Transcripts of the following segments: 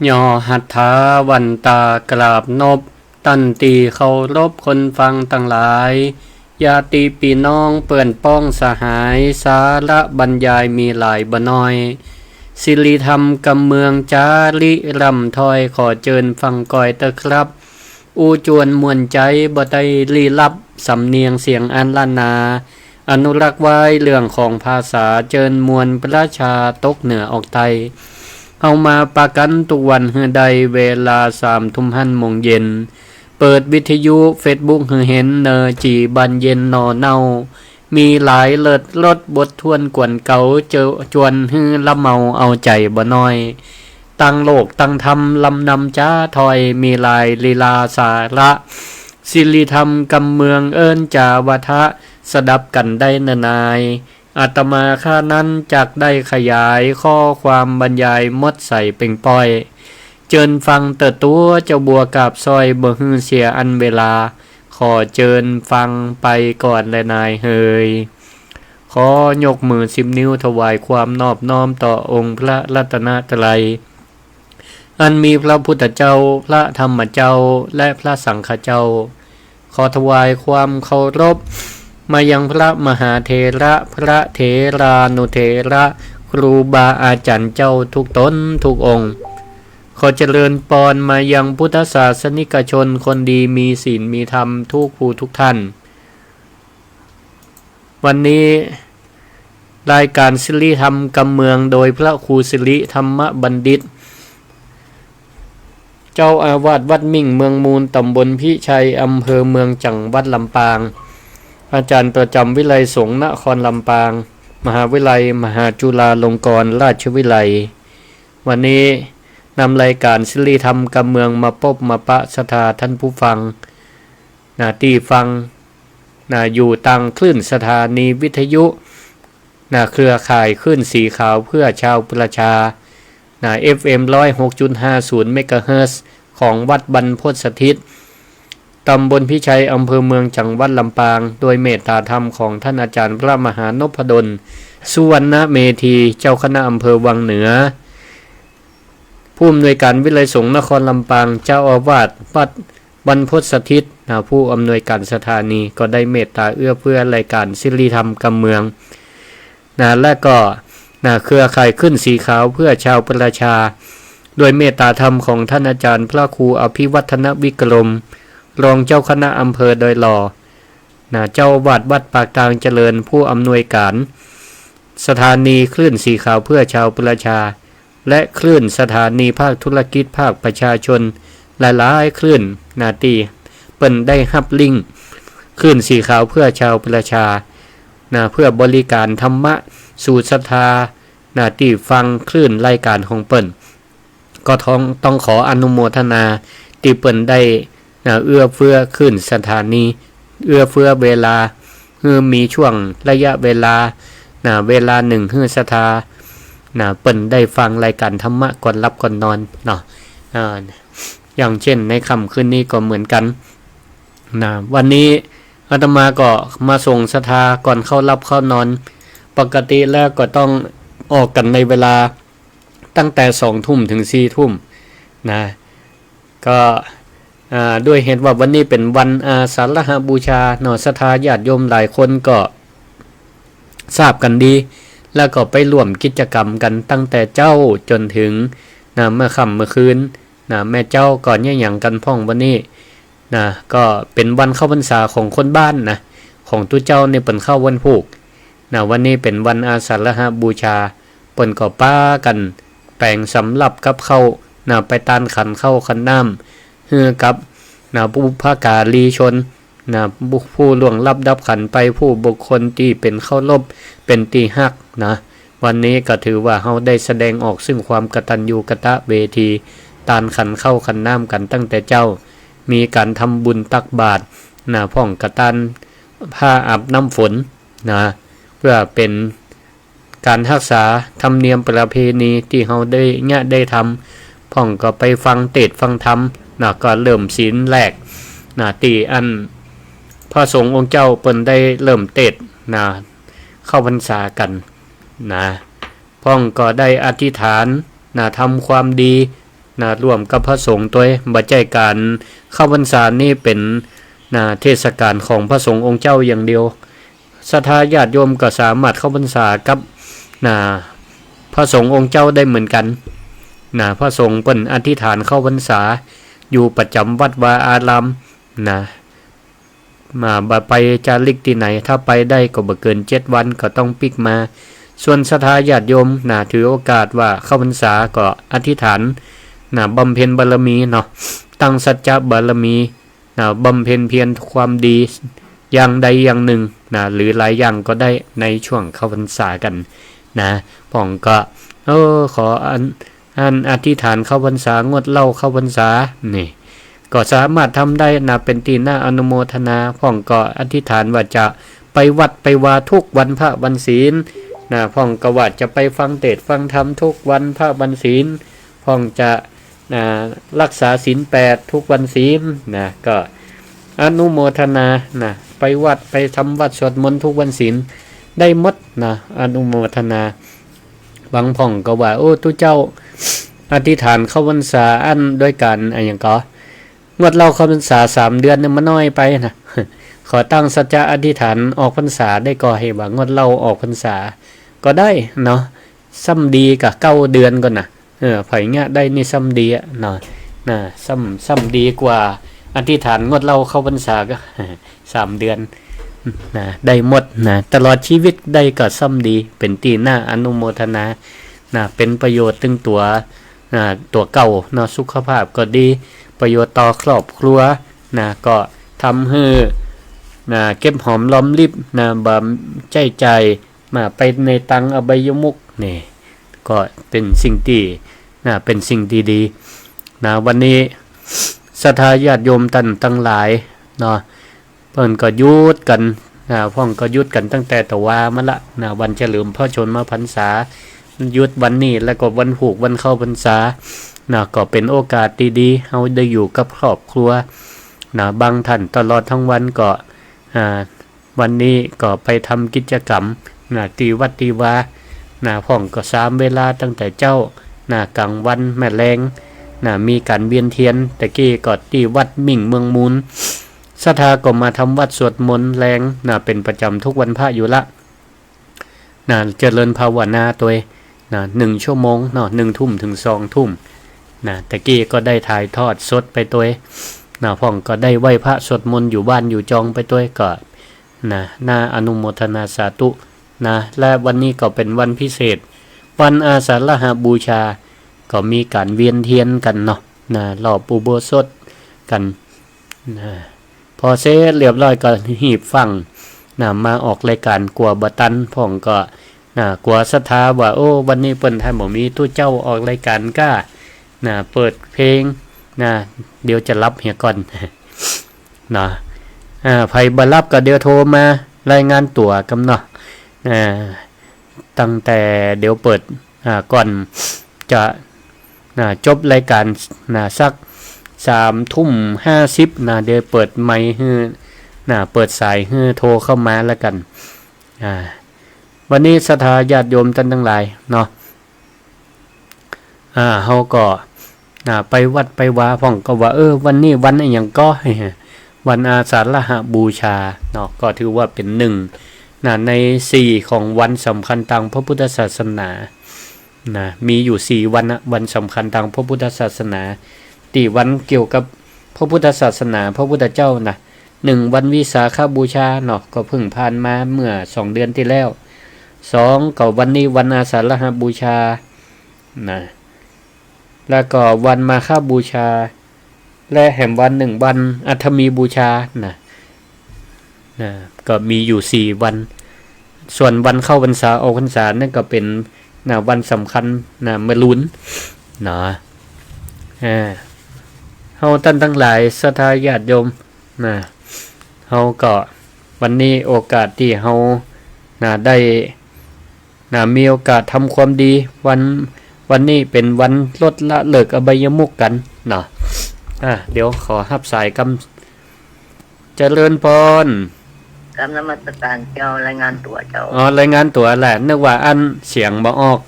ย่อหัตถาวันตากราบนบตันตีเคารพคนฟังตั้งหลายญาติพี่น้องเปื่อนป้องสหายสาระบรรยายมีหลายบ่น้อยศิริธรรมกำเมืองจาริรำถอยขอเจิญฟังก่อยเตอครับอูจวนมวลใจบ่ได้ลี้ลับสำเนียงเสียงอันล้านนาอนุรักษ์ไว้เรื่องของภาษาเจิญมวลประชาตกเหนือออกไตเอามาปากันทุกวันเฮือใดเวลา3:00 นเย็นเปิดวิทยุเฟซบุ๊กเฮือเห็นเนอจีบันเย็นนอเนามีหลายเลิศรสบททวนกวนเก่าเจอจวนฮือละเมาเอาใจบ่น้อยตั้งโลกตั้งธรรมลำนำจ้าถอยมีหลายลีลาสาระศิริธรรมกำเมืองเอิ้นจาวทะสดับกันได้นายอาตมาข้านั้นจักได้ขยายข้อความบรรยายมดใส่เป่งป้อยเจิญฟังเติดตัวเจ้าบัวกับซอยบ่ฮือเสียอันเวลาขอเจิญฟังไปก่อนและนายเฮยขอยกมือ10 นิ้วถวายความนอบน้อมต่อองค์พระรัตนตรัยอันมีพระพุทธเจ้าพระธรรมเจ้าและพระสังฆเจ้าขอถวายความเคารพมายังพระมหาเถระพระเถรานุเถระครูบาอาจารย์เจ้าทุกตนทุกองค์ขอเจริญปอนมายังพุทธศาสนิกชนคนดีมีศีลมีธรรมทุกผู้ทุกท่านวันนี้รายการศิริธรรมกำเมืองโดยพระครูศิริธรรมบัณฑิตเจ้าอาวาสวัดมิ่งเมืองมูลตำบลพิชัยอำเภอเมืองจังหวัดลำปางอาจารย์ประจำวิไลสงฆ์นครลำปางมหาวิไลมหาจุฬาลงกรณราชวิไลวันนี้นำรายการศิริธรรมกำเมืองมาพบมาปะสถาท่านผู้ฟังที่ฟังอยู่ตังคลื่นสถานีวิทยุเครือข่ายคลื่นสีขาวเพื่อชาวประชาFM 106.50 เมกะเฮิรตซ์ของวัดบรรพตสถิตตำบลพิชัยอำเภอเมืองจังหวัดลำปางโดยเมตตาธรรมของท่านอาจารย์พระมหานพดลสุวรรณเมธีเจ้าคณะอำเภอวังเหนือผู้อำนวยการวิไลสงฆ์นครลำปางเจ้าอาวาสวัดบรรพตสถิตผู้อำนวยการสถานีก็ได้เมตตาเอื้อเฟื้อรายการศิริธรรมกำเมืองและก็เครือข่ายขึ้นสีขาวเพื่อชาวประชาโดยเมตตาธรรมของท่านอาจารย์พระครูอภิวัฒนวิกรมรองเจ้าคณะอำเภอโดยหล่อเจ้าอาวาสวัดปากกลางเจริญผู้อำนวยการสถานีคลื่นสีขาวเพื่อชาวประชาและคลื่นสถานีภาคธุรกิจภาคประชาชนหลายๆคลื่นตีเปิ้นได้ฮับลิงก์คลื่นสีขาวเพื่อชาวประชาเพื่อบริการธรรมะสู่ศรัทธาที่ฟังคลื่นรายการของเปิ้นก็ต้องขออนุโมทนาที่เปิ้นได้เอื้อเฟื้อคลื่นสถานีเอื้อเฟื้อเวลามีช่วงระยะเวลาเวลาหนึ่งศรัทธาเปิ้นได้ฟังรายการธรรมะก่อนรับก่อนนอนอย่างเช่นในค่ำคืนนี้ก็เหมือนกันวันนี้อาตมาก็มาส่งศรัทธาก่อนเข้ารับเข้านอนปกติแล้วก็ต้องออกกันในเวลาตั้งแต่20:00 ถึง 22:00 ก็ด้วยเหตุว่าวันนี้เป็นวันอาสาฬหบูชาศรัทธาญาติโยมหลายคนก็ทราบกันดีแล้วก็ไปร่วมกิจกรรมกันตั้งแต่เจ้าจนถึงเมื่อค่ำเมื่อคืนแม่เจ้าก่อนอย่างกันพ่องวันนี้ก็เป็นวันเข้าพรรษาของคนบ้านของตุเจ้าในเปิ่นเข้าวันผูกวันนี้เป็นวันอาสาฬหบูชาเปิ่นก็ป้ากันแปลงสำหรับกับเข้าไปตานขันเข้าขันน้ำเฮือกับผู้ภากาลีชนผู้ล่วงลับดับขันไปผู้บุคคลที่เป็นเข้ารบเป็นตีหักวันนี้ก็ถือว่าเฮาได้แสดงออกซึ่งความกตัญญูกตเวทีตานขันเข้าขันน้ำกันตั้งแต่เจ้ามีการทำบุญตักบาตรพ่องกตันผ้าอาบน้ำฝนเพื่อเป็นการรักษาธรรมเนียมประเพณีที่เฮาได้ทำพ่องก็ไปฟังเทศน์ฟังธรรมก็เริ่มศีลแรกตีอันพระสงฆ์องค์เจ้าเปิ้นได้เริ่มเทศน์เข้าพรรษากันพ่องก็ได้อธิษฐานทำความดี ร่วมกับพระสงฆ์ตัวบัจจัยการเข้าพรรษานี่เป็นเทศกาลของพระสงฆ์องค์เจ้าอย่างเดียวศรัทธาญาติโยมก็สามารถเข้าพรรษากับพระสงฆ์องค์เจ้าได้เหมือนกันพระสงฆ์เปิ้นอธิษฐานเข้าพรรษาอยู่ประจำวัดวาอารามบ่ไปจาริกที่ไหนถ้าไปได้ก็บ่เกิน7วันก็ต้องปิกมาส่วนศรัทธาญาติโยมถือโอกาสว่าเข้าพรรษาก็อธิษฐานบำเพ็ญบารมีเนาะตั้งสัจจะบารมีบำเพ็ญเพียรความดีอย่างใดอย่างหนึ่งหรือหลายอย่างก็ได้ในช่วงเข้าพรรษากันพ่องก็ขออันอธิษฐานเข้าพรรษางดเหล้าเข้าพรรษานี่ก็สามารถทำได้เป็นที่น่าอนุโมทนาพ่องก็อธิษฐานว่าจะไปวัดไปวาทุกวันพระวันศีลพ่องก็ว่าจะไปฟังเทศน์ฟังธรรมทุกวันพระวันศีลพ่องจะรักษาศีล8ทุกวันศีลก็อนุโมทนาไปวัดไปทำวัดสวดมนต์ทุกวันศีลได้หมดอนุโมทนาบางพ่องก็ว่าโอ้ทุเจ้าอธิษฐานเข้าพรรษาอันด้วยกันอย่างก็งดเราเข้าพรรษา3 เดือนเนี่ยมันน้อยไปขอตั้งสัจจะอธิษฐานออกพรรษาได้ก็ให้ว่างดเราออกพรรษาก็ได้เนาะซ้ำดีกับ9 เดือนก่อนไผเงี้ยได้นี่ซ้ำดีเนาะซ้ำดีกว่าอธิษฐานงดเราเข้าพรรษาก็3 เดือนได้หมดตลอดชีวิตได้ก็ซ้ำดีเป็นตีหน้าอนุโมทนาเป็นประโยชน์ตึงตัวเก่าสุขภาพก็ดีประโยชน์ต่อครอบครัวก็ทำให้เก็บหอมรอมริบบ่ใจมาไปในตังอบายมุกนี่ก็เป็นสิ่งที่เป็นสิ่งดีวันนี้ศรัทธาญาติโยมตั้งหลายเพิ่นก็ยุดกันพ่องก็ยุดกันตั้งแต่ตะวามาละวันเฉลิมพระชนมพรรษายุดวันนี้แล้วก็วันผูกวันเข้าพรรษาก็เป็นโอกาสดีๆเฮาได้อยู่กับครอบครัวบางท่านตลอดทั้งวันก็วันนี้ก็ไปทำกิจกรรมตีวัดตีวาพ่องก็3 เวลาตั้งแต่เจ้ากลางวันแม่แรงมีการเวียนเทียนตะกี้ก็ที่วัดมิ่งเมืองมูลศรัทธาก็มาทำวัดสวดมนต์แรงเป็นประจำทุกวันพระอยู่ละเจริญภาวนาตัว1 ชั่วโมง1 ทุ่มถึง2 ทุ่มตะกี้ก็ได้ถ่ายทอดสดไปตัวพ่องก็ได้ไหว้พระสวดมนต์อยู่บ้านอยู่จองไปตัวก็น่าอนุโมทนาสาธุและวันนี้ก็เป็นวันพิเศษวันอาสาฬหบูชาก็มีการเวียนเทียนกันรอบอุโบสถกันพอเสร็จเรียบร้อยก็หีบฟังมาออกรายการกัวบตันพ่องก็กัวศรัทธาว่าโอ้วันนี้เปิ้นท่านบ่มีตู้เจ้าออกรายการก้าเปิดเพลงเดี๋ยวจะรับเฮียก่อนไผบ่รับก็เดี๋ยวโทรมารายงานตัวกันตั้งแต่เดี๋ยวเปิดก่อนจะจบรายการสัก3:50เดี๋ยวเปิดไมค์ให้เปิดสายให้โทรเข้ามาแล้วกันวันนี้ศรัทธาญาติโยมท่านทั้งหลายเฮาก็ไปวัดไปวาพ่องก็ว่าวันนี้วันอะไรอย่างก็วันอาสาฬหบูชาก็ถือว่าเป็น1ใน4ของวันสำคัญทางพระพุทธศาสนามีอยู่4วันสำคัญทางพระพุทธศาสนาที่วันเกี่ยวกับพระพุทธศาสนาพระพุทธเจ้า1วันวิสาขบูชาก็เพิ่งผ่านมาเมื่อ2 เดือนที่แล้ว2ก็วันนี้วันอาสาฬหบูชาแล้วก็วันมาฆบูชาและแห่งวัน1วันอัฐมีบูชาก็มีอยู่4วันส่วนวันเข้าพรรษาออกพรรษานั่นก็เป็นวันสำคัญมะรุนเฮาท่านทั้งหลายศรัทธาญาติโยมเฮาก็วันนี้โอกาสที่เฮาได้มีโอกาสทำความดีวันนี้เป็นวันลดละเลิกอบายมุขกันเดี๋ยวขอรับสายเจริญพร กำนมัสการเจ้ารายงานตัวเจ้าอ๋อรายงานตัวแหละนึกว่าอันเสียงบ่ออก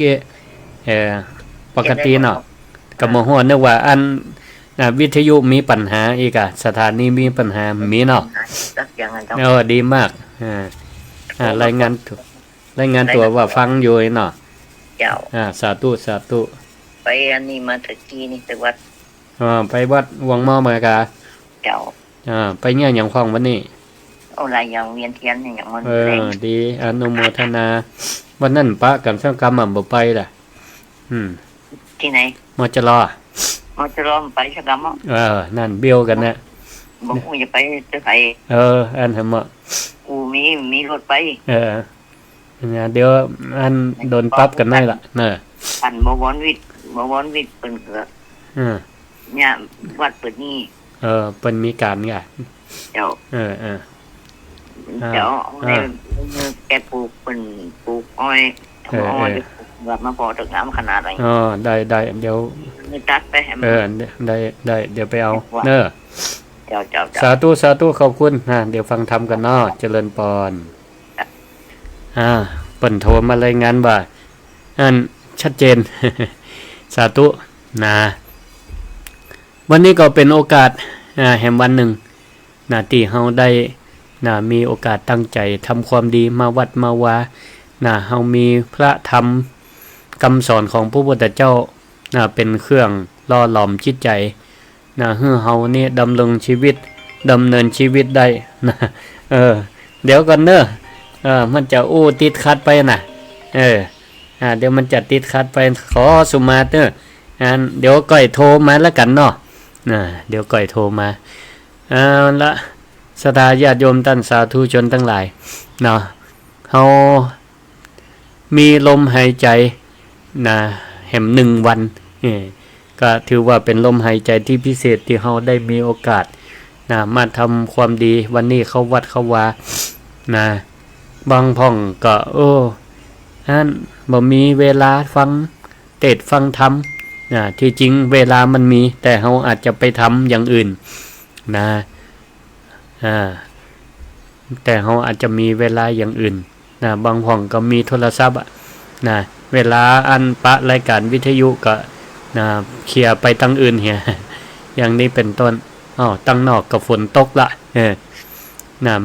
ปกติ ก็บ่ฮู้นึกว่าอันวิทยุมีปัญหาอีกสถานีมีปัญหามีเนาะ สักอย่างนั้นเจ้า ดีมากรายงานตัวว่าฟังอยู่เนาะ เจ้า สาธุ ไปอันนี้มาตะกี้นี่แต่วัด ไปวัดวังหม้อมากะ เจ้า ไปเนี่ยอย่างของวันนี้ เอาอะไรอย่างเวียนเทียนอย่างมัน ดีอนุโมทนาวันนั้นปะกันสังกรรมบ่ไปล่ะที่ไหนมจรอ มาจะรอมไปสักกรรม นั่นเบี้ยวกันนะ บอกกูจะไปจะไป อันทำกูมีรถไปเดี๋ยวอันโดนปรับกันได้ล่ะเนอะ ปั่นบวรวิทย์เป็นเกิดเนี่ยวัดเปิดนี่เป็นมีการไงเจ้าแกปลูกเป็นปลูกอ้อยแบบมาพอตึกน้ำขนาดอะไรได้เดี๋ยวตัดไปได้เดี๋ยวไปเอาเนอะสาธุขอบคุณเดี๋ยวฟังธรรมกันเนาะเจริญปอนเปิ่นโทรมารายงานว่าอันชัดเจน สาธุวันนี้ก็เป็นโอกาสแห่งวันหนึ่งที่เฮาได้มีโอกาสตั้งใจทำความดีมาวัดมาวาเฮามีพระธรรมคำสอนของพระพุทธเจ้าเป็นเครื่องล่อหลอมจิตใจให้เฮานี่ดำเนินชีวิตได้เดี๋ยวก่อนเนอะมันจะติดขัดไปเดี๋ยวมันจะติดขัดไปขอสุมาเตอร์เดี๋ยวก่อยโทรมาแล้วกันเนาะเดี๋ยวก่อยโทรมาละศรัทธาญาติโยมท่านสาธุชนทั้งหลายเฮามีลมหายใจแห่ง1 วันก็ถือว่าเป็นลมหายใจที่พิเศษที่เฮาได้มีโอกาสมาทำความดีวันนี้เข้าวัดเข้าวาบางพ่องก็บ่มีเวลาฟังเทศน์ฟังธรรมที่จริงเวลามันมีแต่เฮาอาจจะไปทำอย่างอื่นแต่เฮาอาจจะมีเวลาอย่างอื่นบางพ่องก็มีโทรศัพท์เวลาอันปะรายการวิทยุก็เคลียร์ไปตั้งอื่นเหีย อย่างนี้เป็นต้นตั้งนอกกับฝนตกละ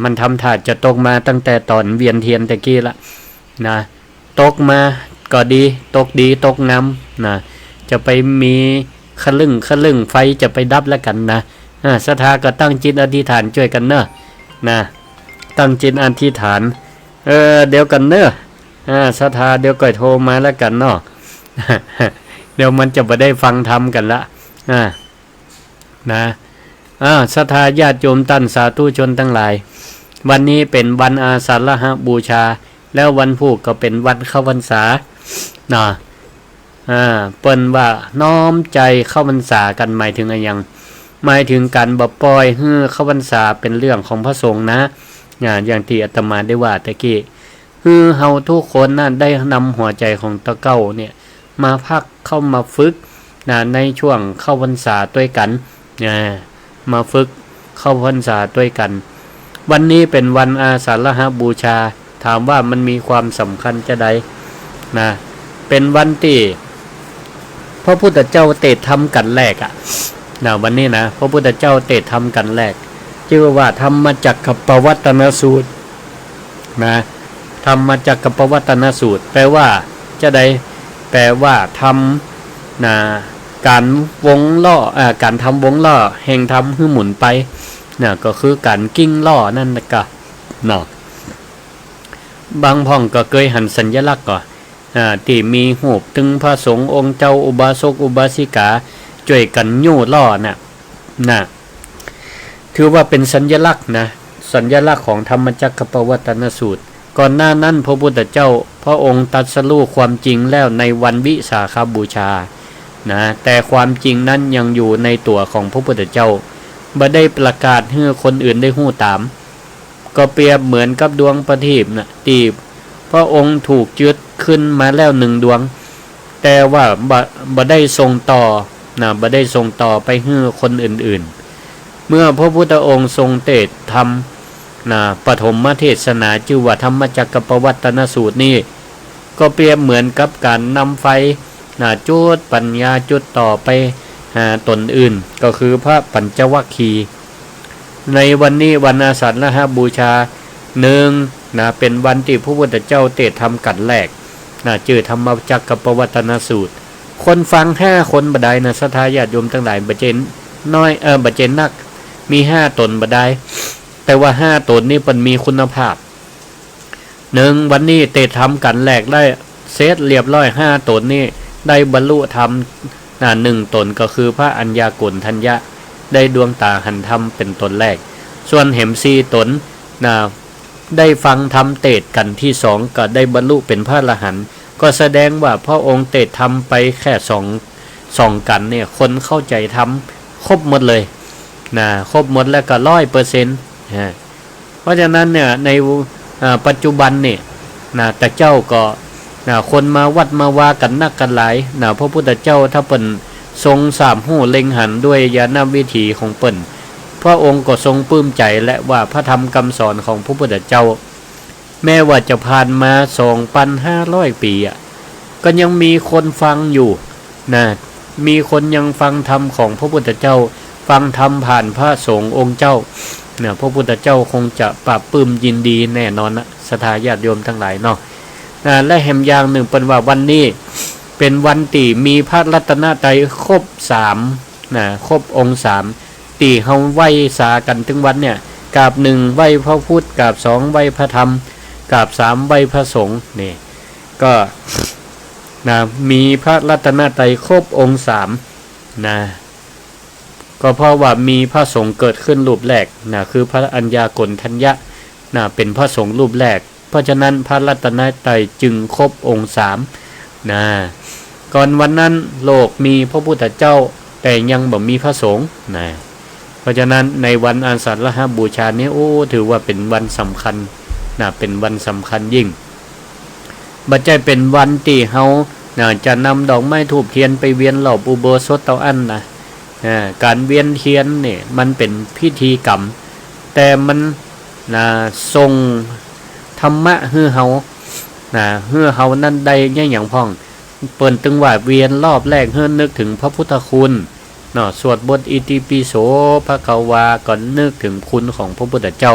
มันทำท่าจะตกมาตั้งแต่ตอนเวียนเทียนตะกี้ละตกมาก็ดีตกงามจะไปมีขลึ่งไฟจะไปดับแล้วกันศรัทธาก็ตั้งจิตอธิษฐานช่วยกันเนอะตั้งจิตอธิษฐานเดี๋ยวกันเนอะศรัทธาเดี๋ยวก่อยโทรมาแล้วกันเนาะ เดี๋ยวมันจะบ่ได้ฟังธรรมกันละศรัทธาญาติโยมท่านสาธุชนทั้งหลายวันนี้เป็นวันอาสาฬหบูชาแล้ววันพุธก็เป็นวันเข้าพรรษาเปิ้นว่าน้อมใจเข้าพรรษากันหมายถึงอะไรยังหมายถึงการบ่ปล่อยให้เข้าพรรษาเป็นเรื่องของพระสงฆ์นะอย่างที่อาตมาได้ว่าตะกี้เฮาทุกคนได้นำหัวใจของตะเก้าเนี่ยมาพักเข้ามาฝึกในช่วงเข้าพรรษาด้วยกันมาฝึกเข้าพรรษาด้วยกันวันนี้เป็นวันอาสาฬหบูชาถามว่ามันมีความสำคัญจะใดเป็นวันที่พระพุทธเจ้าเตศธรรมกันแรกวันนี้พระพุทธเจ้าเตศธรรมกันแรกชื่อว่าธรรมจักรปวัตตนสูตรธรรมจักรปวัตตนสูตรแปลว่าจะใดแปลว่าทำการวงล้อการทำวงล้อแห่งทำให้หมุนไปก็คือการกิ้งล้อนั่นก็บางพ่องก็เคยหันสัญลักษณ์ก่อนที่มีหูปถึงพระสงฆ์องค์เจ้าอุบาสกอุบาสิกาช่วยกันยู่ล้อถือว่าเป็นสัญลักษณ์สัญลักษณ์ของธรรมจักรปวัตตนสูตรก่อนหน้านั้นพระพุทธเจ้าพระองค์ตรัสรู้ความจริงแล้วในวันวิสาขบูชาแต่ความจริงนั้นยังอยู่ในตัวของพระพุทธเจ้าบ่ได้ประกาศให้คนอื่นได้ฮู้ตามก็เปรียบเหมือนกับดวงประทีปที่พระองค์ถูกจุดขึ้นมาแล้ว1 ดวงแต่ว่าบ่ได้ส่งต่อบ่ได้ส่งต่อไปให้คนอื่นๆเมื่อพระพุทธองค์ทรงเทศธรรมปฐมเทศนาชื่อว่าธรรมจักรปวัตตนสูตรนี้ก็เปรียบเหมือนกับการนำไฟ จุดปัญญาจุดต่อไปหาตนอื่นก็คือพระปัญจวัคคีย์ในวันนี้วันอาสาฬหบูชาหนึ่งเป็นวันที่พระพุทธเจ้าเทศน์ธรรมกันแรกชื่อธรรมจักรปวัตนสูตรคนฟัง5คนบดายศรัทธาญาติโยมทั้งหลายบ่เจนน้อยบ่เจนนักมี5ตนบดายแต่ว่า5ตนนี้มันมีคุณภาพ1วันนี้เทศน์ธรรมกันแรกได้เสร็จเรียบร้อย5ตนนี้ได้บรรลุธรรม1ตนก็คือพระอัญญากุลทัญญะได้ดวงตาหันธรรมเป็นตนแรกส่วนเหม4ตนได้ฟังธรรมเทศน์กันที่2ก็ได้บรรลุเป็นพระอรหันต์ก็แสดงว่าพระองค์เทศน์ธรรมไปแค่2กันเนี่ยคนเข้าใจธรรมครบหมดเลยครบหมดแล้วก็ 100% เพราะฉะนั้นเนี่ยในปัจจุบันเนี่ยแต่เจ้าก็คนมาวัดมาว่ากันนักกันหลายพระพุทธเจ้าถ้าเปิ่นทรงสามหูเล็งหันด้วยญาณวิถีของเปิ่นพระองค์ก็ทรงปลื้มใจและว่าพระธรรมคำสอนของพระพุทธเจ้าแม้ว่าจะผ่านมา 2,500 ปีก็ยังมีคนฟังอยู่มีคนยังฟังธรรมของพระพุทธเจ้าฟังธรรมผ่านพระสงฆ์องค์เจ้าพระพุทธเจ้าคงจะปราบปลื้มยินดีแน่นอนศรัทธาญาติโยมทั้งหลายเนาะและแห่งอย่างหนึ่งเป็นว่าวันนี้เป็นวันที่มีพระรัตนตรัยครบ3ครบองค์3ที่เฮาไหว้สากันถึงวันเนี่ยกราบ1ไหว้พระพุทธกราบ2ไหว้พระธรรมกราบ3ไหว้พระสงฆ์นี่ก็มีพระรัตนตรัยครบองค์3ก็เพราะว่ามีพระสงฆ์เกิดขึ้นรูปแรกคือพระอัญญาโกณทัญญะเป็นพระสงฆ์รูปแรกเพราะฉะนั้นพระรัตนตรัยจึงครบองค์3ก่อนวันนั้นโลกมีพระพุทธเจ้าแต่ยังบ่มีพระสงฆ์เพราะฉะนั้นในวันอาสาฬหบูชานี้ถือว่าเป็นวันสำคัญเป็นวันสำคัญยิ่งบัดใจเป็นวันที่เฮาจะนำดอกไม้ธูปเทียนไปเวียนรอบอุโบสถเตาอั้นการเวียนเทียนเนี่ยมันเป็นพิธีกรรมแต่มันทรงธรรมะฮือเฮาฮือเฮานั่นได้อย่างพ่องเปิ้นตึงว่าเวียนรอบแรกเฮือนึกถึงพระพุทธคุณสวดบทอิติปิโสภควาก่อนนึกถึงคุณของพระพุทธเจ้า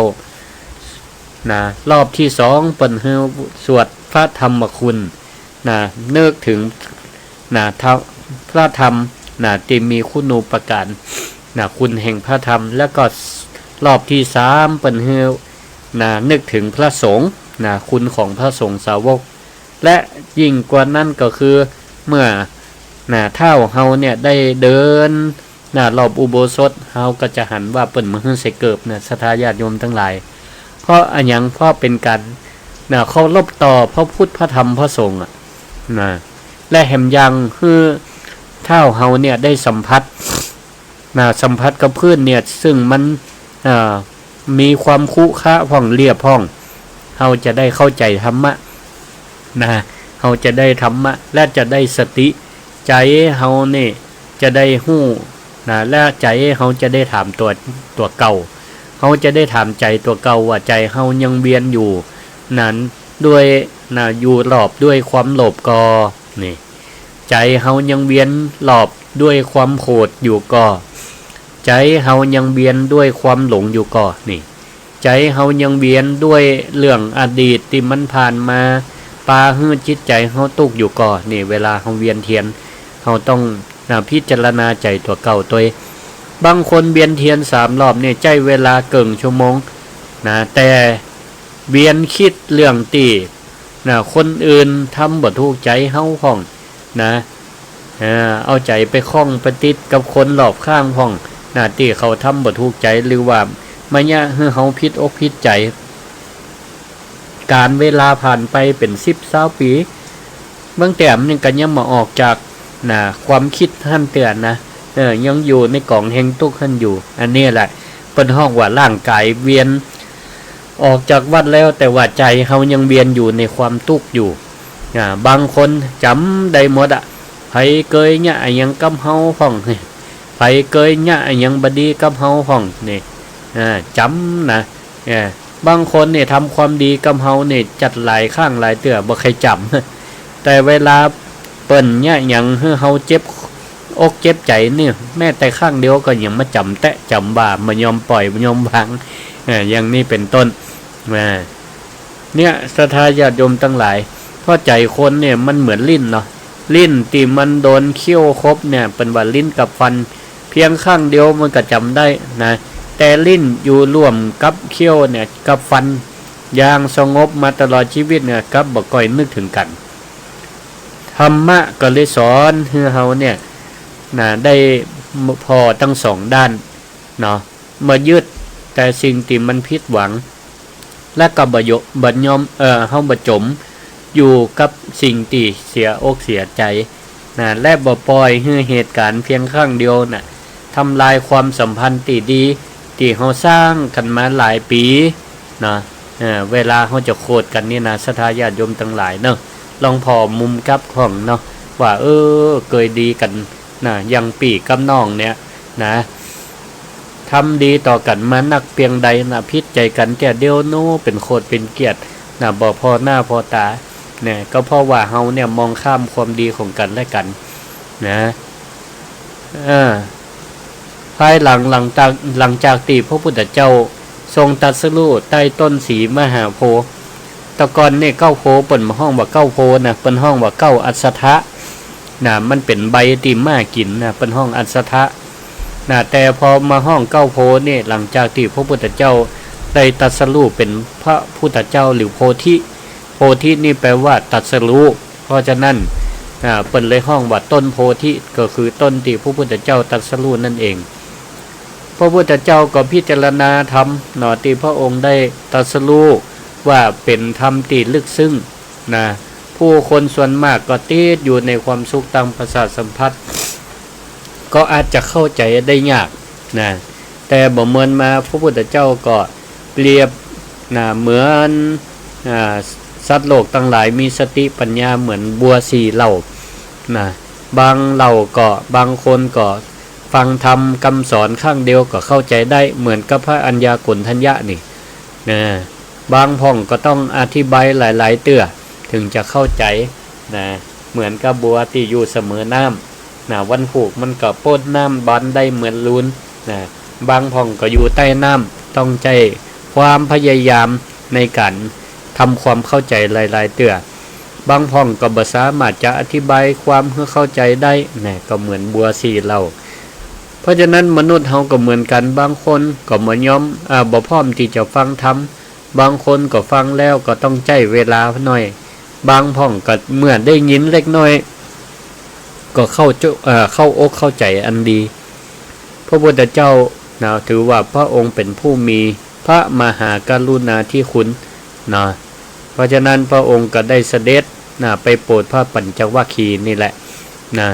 รอบที่2เปิ้นฮือสวดพระธรรมคุณนึกถึงพระธรรมที่มีคุณูปการคุณแห่งพระธรรมแล้วก็รอบที่3เปิ้นฮือนึกถึงพระสงฆ์คุณของพระสงฆ์สาวกและยิ่งกว่านั้นก็คือเมื่อเท่าเฮาเนี่ยได้เดินรอบอุโบสถเฮาก็จะหันว่าเปิ้นมาฮือใส่เกิบศรัทธาญาติโยมทั้งหลายเพราะอันหยังเพราะเป็นการเคารพต่อพระพุทธพระธรรมพระสงฆ์และแห่งยังคือเท่าเฮาเนี่ยได้สัมผัสกับพื้นเนี่ยซึ่งมันมีความคุค่าพ่องเรียบพ่องเฮาจะได้เข้าใจธรรมะเฮาจะได้ธรรมะและจะได้สติใจเฮานี่จะได้ฮู้และใจเฮาจะได้ถามตัวเก่าเฮาจะได้ถามใจตัวเก่าว่าใจเฮายังเวียนอยู่นั้นด้วยอยู่หลอบด้วยความโลภกอนี่ใจเฮายังเวียนหลอบด้วยความโกรธอยู่ก่อใจเฮายังเวียนด้วยความหลงอยู่ก่อนี่ใจเฮายังเวียนด้วยเรื่องอดีตที่มันผ่านมาปาฮื้อจิตใจเฮาตุกอยู่ก่อนี่เวลาเฮาเวียนเทียนเฮาต้องพิจารณาใจตัวเก่าตัวบางคนเวียนเทียน3รอบเนี่ยใจเวลาเกินชั่วโมงแต่เวียนคิดเรื่องตีคนอื่นทำบ่ถูกใจเฮาห้องเอาใจไปคล้องไปติดกับคนรอบข้างห้องที่เขาทำบ่ถูกใจหรือว่ามาเนี่ยเฮาผิดอกผิดใจการเวลาผ่านไปเป็น10-20 ปีบางแต้มนี่ก็ยังมาออกจากความคิดท่านเตือนยังอยู่ในกล่องแห่งทุกข์ท่านอยู่อันนี้แหละเป็นห้องว่าร่างกายเวียนออกจากวัดแล้วแต่ว่าใจเฮายังเวียนอยู่ในความทุกข์อยู่บางคนจำได้หมดไผเกยเนี่ยยังกำเฮาห้องไผเกยเนี่ยยังบดีกำเฮาห้องนี่จำบางคนเนี่ยทำความดีกำเฮาเนี่ยจัดหลายข้างหลายเตื้อบ่ใครจำแต่เวลา เปิ้นเนี่ยยังให้เฮาเจ็บอกเจ็บใจเนี่ยแม้แต่ข้างเดียวก็ยังมาจำแตะจำบ่ามันยอมปล่อยมันยอมวางอย่างนี้เป็นต้นเนี่ยศรัทธาญาติโยมทั้งหลายเพราะใจคนเนี่ยมันเหมือนลิ้นเนาะลิ้นที่มันโดนเคี้ยวครบเนี่ยเป็นว่าลิ้นกับฟันเพียงข้างเดียวมันก็จำได้นะแต่ลิ้นอยู่ร่วมกับเคี้ยวเนี่ยกับฟันอย่างสงบมาตลอดชีวิตเนี่ยกับบ่ก่อยนึกถึงกันธรรมะก็เลยสอนให้เฮาเนี่ยนะได้พอทั้งสองด้านเนาะมายึดแต่สิ่งที่มันผิดหวังและก็บ่ยอมเฮาบ่จมอยู่กับสิ่งที่เสียอกเสียใจนะและบ่ปล่อยให้เหตุการณ์เพียงครั้งเดียวน่ะทำลายความสัมพันธ์ที่ดีที่เฮาสร้างกันมาหลายปีนะเวลาเฮาจะโคตรกันนี่นะศรัทธาญาติโยมทั้งหลายเนาะลองพอมุมกับของเนาะว่าเคยดีกันนะยังปีกับน้องเนี่ยนะทำดีต่อกันมานักเพียงใดนะพิษใจกันแก่เดียวโน้เป็นโคตรเป็นเกียรตินะบ่พอหน้าพอตาเนี่ยก็เพราะว่าเฮาเนี่ยมองข้ามความดีของกันและกันนะภายหลังจากที่พระพุทธเจ้าทรงตรัสรู้ใต้ต้นสีมหาโพธิ์ตะกอนเนี่ยเก้าโพเปิ่นห้องว่าเก้าโพนะเปิ่นห้องว่าเก้าอัศทะนะมันเป็นใบที่มากินนะเปิ่นห้องอัศทะนะแต่พอมาห้องเก้าโพเนี่ยหลังจากที่พระพุทธเจ้าได้ตรัสรู้เป็นพระพุทธเจ้าหรือโพธินี่แปลว่าตรัสรู้เพราะฉะนั้นเปิ่นเลยห้องว่าต้นโพธิก็คือต้นที่พระพุทธเจ้าตรัสรู้นั่นเองพระพุทธเจ้าก็พิจารณาธรรมหนอที่พระองค์ได้ตรัสรู้ว่าเป็นธรรมที่ลึกซึ้งนะผู้คนส่วนมากก็ติดอยู่ในความสุขตามประสาทสัมผัสก็อาจจะเข้าใจได้ยากนะแต่บ่เหมือนมาพระพุทธเจ้าก็เปรียบนะเหมือนสัตว์โลกทั้งหลายมีสติปัญญาเหมือนบัวสี่เหล่านะบางเหล่าก็บางคนก็ฟังธรรมคำสอนข้างเดียวก็เข้าใจได้เหมือนกับพระอัญญากุณฑัญญะนี่นะบางพ่องก็ต้องอธิบายหลายๆเตื้อถึงจะเข้าใจนะเหมือนกับบัวที่อยู่เสมอน้ำนะวันผูกมันก็โปดน้ำบานได้เหมือนลูนนะบางพ่องก็อยู่ใต้น้ำต้องใจความพยายามในการทำความเข้าใจหลายๆเตื้อบางพ่องก็บ่สามารถจะอธิบายความให้เข้าใจได้นะก็เหมือนบัวสี่เหล่าเพราะฉะนั้นมนุษย์เฮาก็เหมือนกันบางคนก็บ่ยอมบ่พร้อมที่จะฟังธรรมบางคนก็ฟังแล้วก็ต้องใจเวลาหน่อยบางพ่องก็เมื่อได้ยินเล็กน้อยก็เข้าอกเข้าใจอันดีพระพุทธเจ้าถือว่าพระองค์เป็นผู้มีพระมหากรุณาธิคุณนะเพราะฉะนั้นพระองค์ก็ได้เสด็จไปโปรดพระปัญจวัคคีย์นี่แหละนะ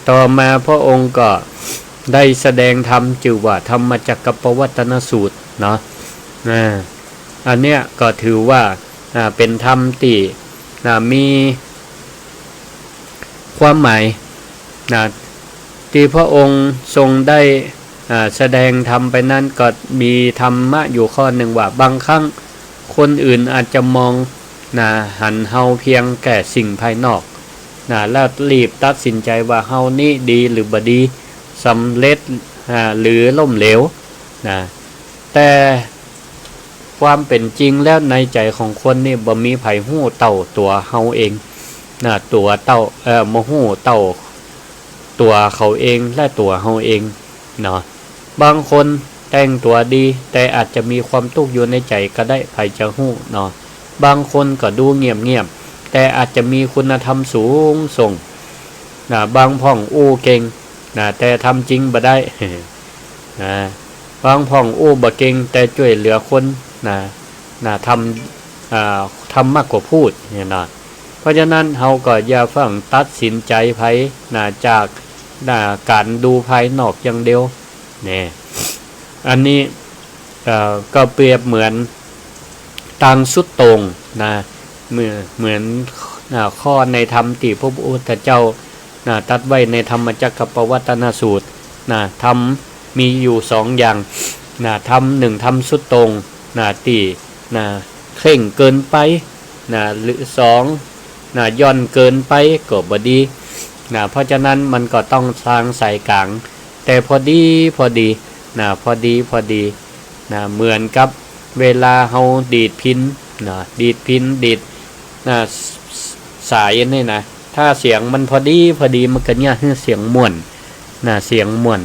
ต่อมาพระองค์ก็ได้แสดงธรรมชื่อว่าธรรมจักรปวัตตนสูตรเนาะอันเนี้ยก็ถือว่าเป็นธรรมที่มีความหมายที่พระองค์ทรงได้แสดงธรรมไปนั้นก็มีธรรมะอยู่ข้อหนึ่งว่าบางครั้งคนอื่นอาจจะมองหันเฮาเพียงแก่สิ่งภายนอกแล้วรีบตัดสินใจว่าเฮานี่ดีหรือบ่ดีสำเร็จหรือล้มเหลวแต่ความเป็นจริงแล้วในใจของคนนี่บ่มีไผฮู้เต่าตัวเฮาเองตัวเต่าบ่ฮู้เต่าตัวเขาเองและตัวเฮาเองเนาะบางคนแต่งตัวดีแต่อาจจะมีความทุกข์อยู่ในใจก็ได้ไผจะฮู้เนาะบางคนก็ดูเงียบแต่อาจจะมีคุณธรรมสูงส่งบางพ่องอู้เก่งแต่ทำจริงบ่ได้บางพ่องอู้บ่เก่งแต่ช่วยเหลือคนทำมากกว่าพูดเนี่ยนะเพราะฉะนั้นเฮาก็อย่าฟังตัดสินใจไผจากการดูภายนอกอย่างเดียวเนี่ยอันนี้ก็เปรียบเหมือนต่างสุดตรงเหมือนข้อในธรรมที่พระพุทธเจ้าตรัสไว้ในธรรมจักรปวัตตนสูตรธรรมมีอยู่สองอย่างธรรมหนึ่งธรรมสุดตรงที่เคร่งเกินไปหรือสอง ย่อนเกินไปก็บ่ดีเพราะฉะนั้นมันก็ต้องสร้างสายกลางแต่พอดีพอดีพอดีเหมือนกับเวลาเฮาดีดพินดีดสายนี่นะถ้าเสียงมันพอดีมันก็เนี่ยเสียงม่วนเสียงม่วน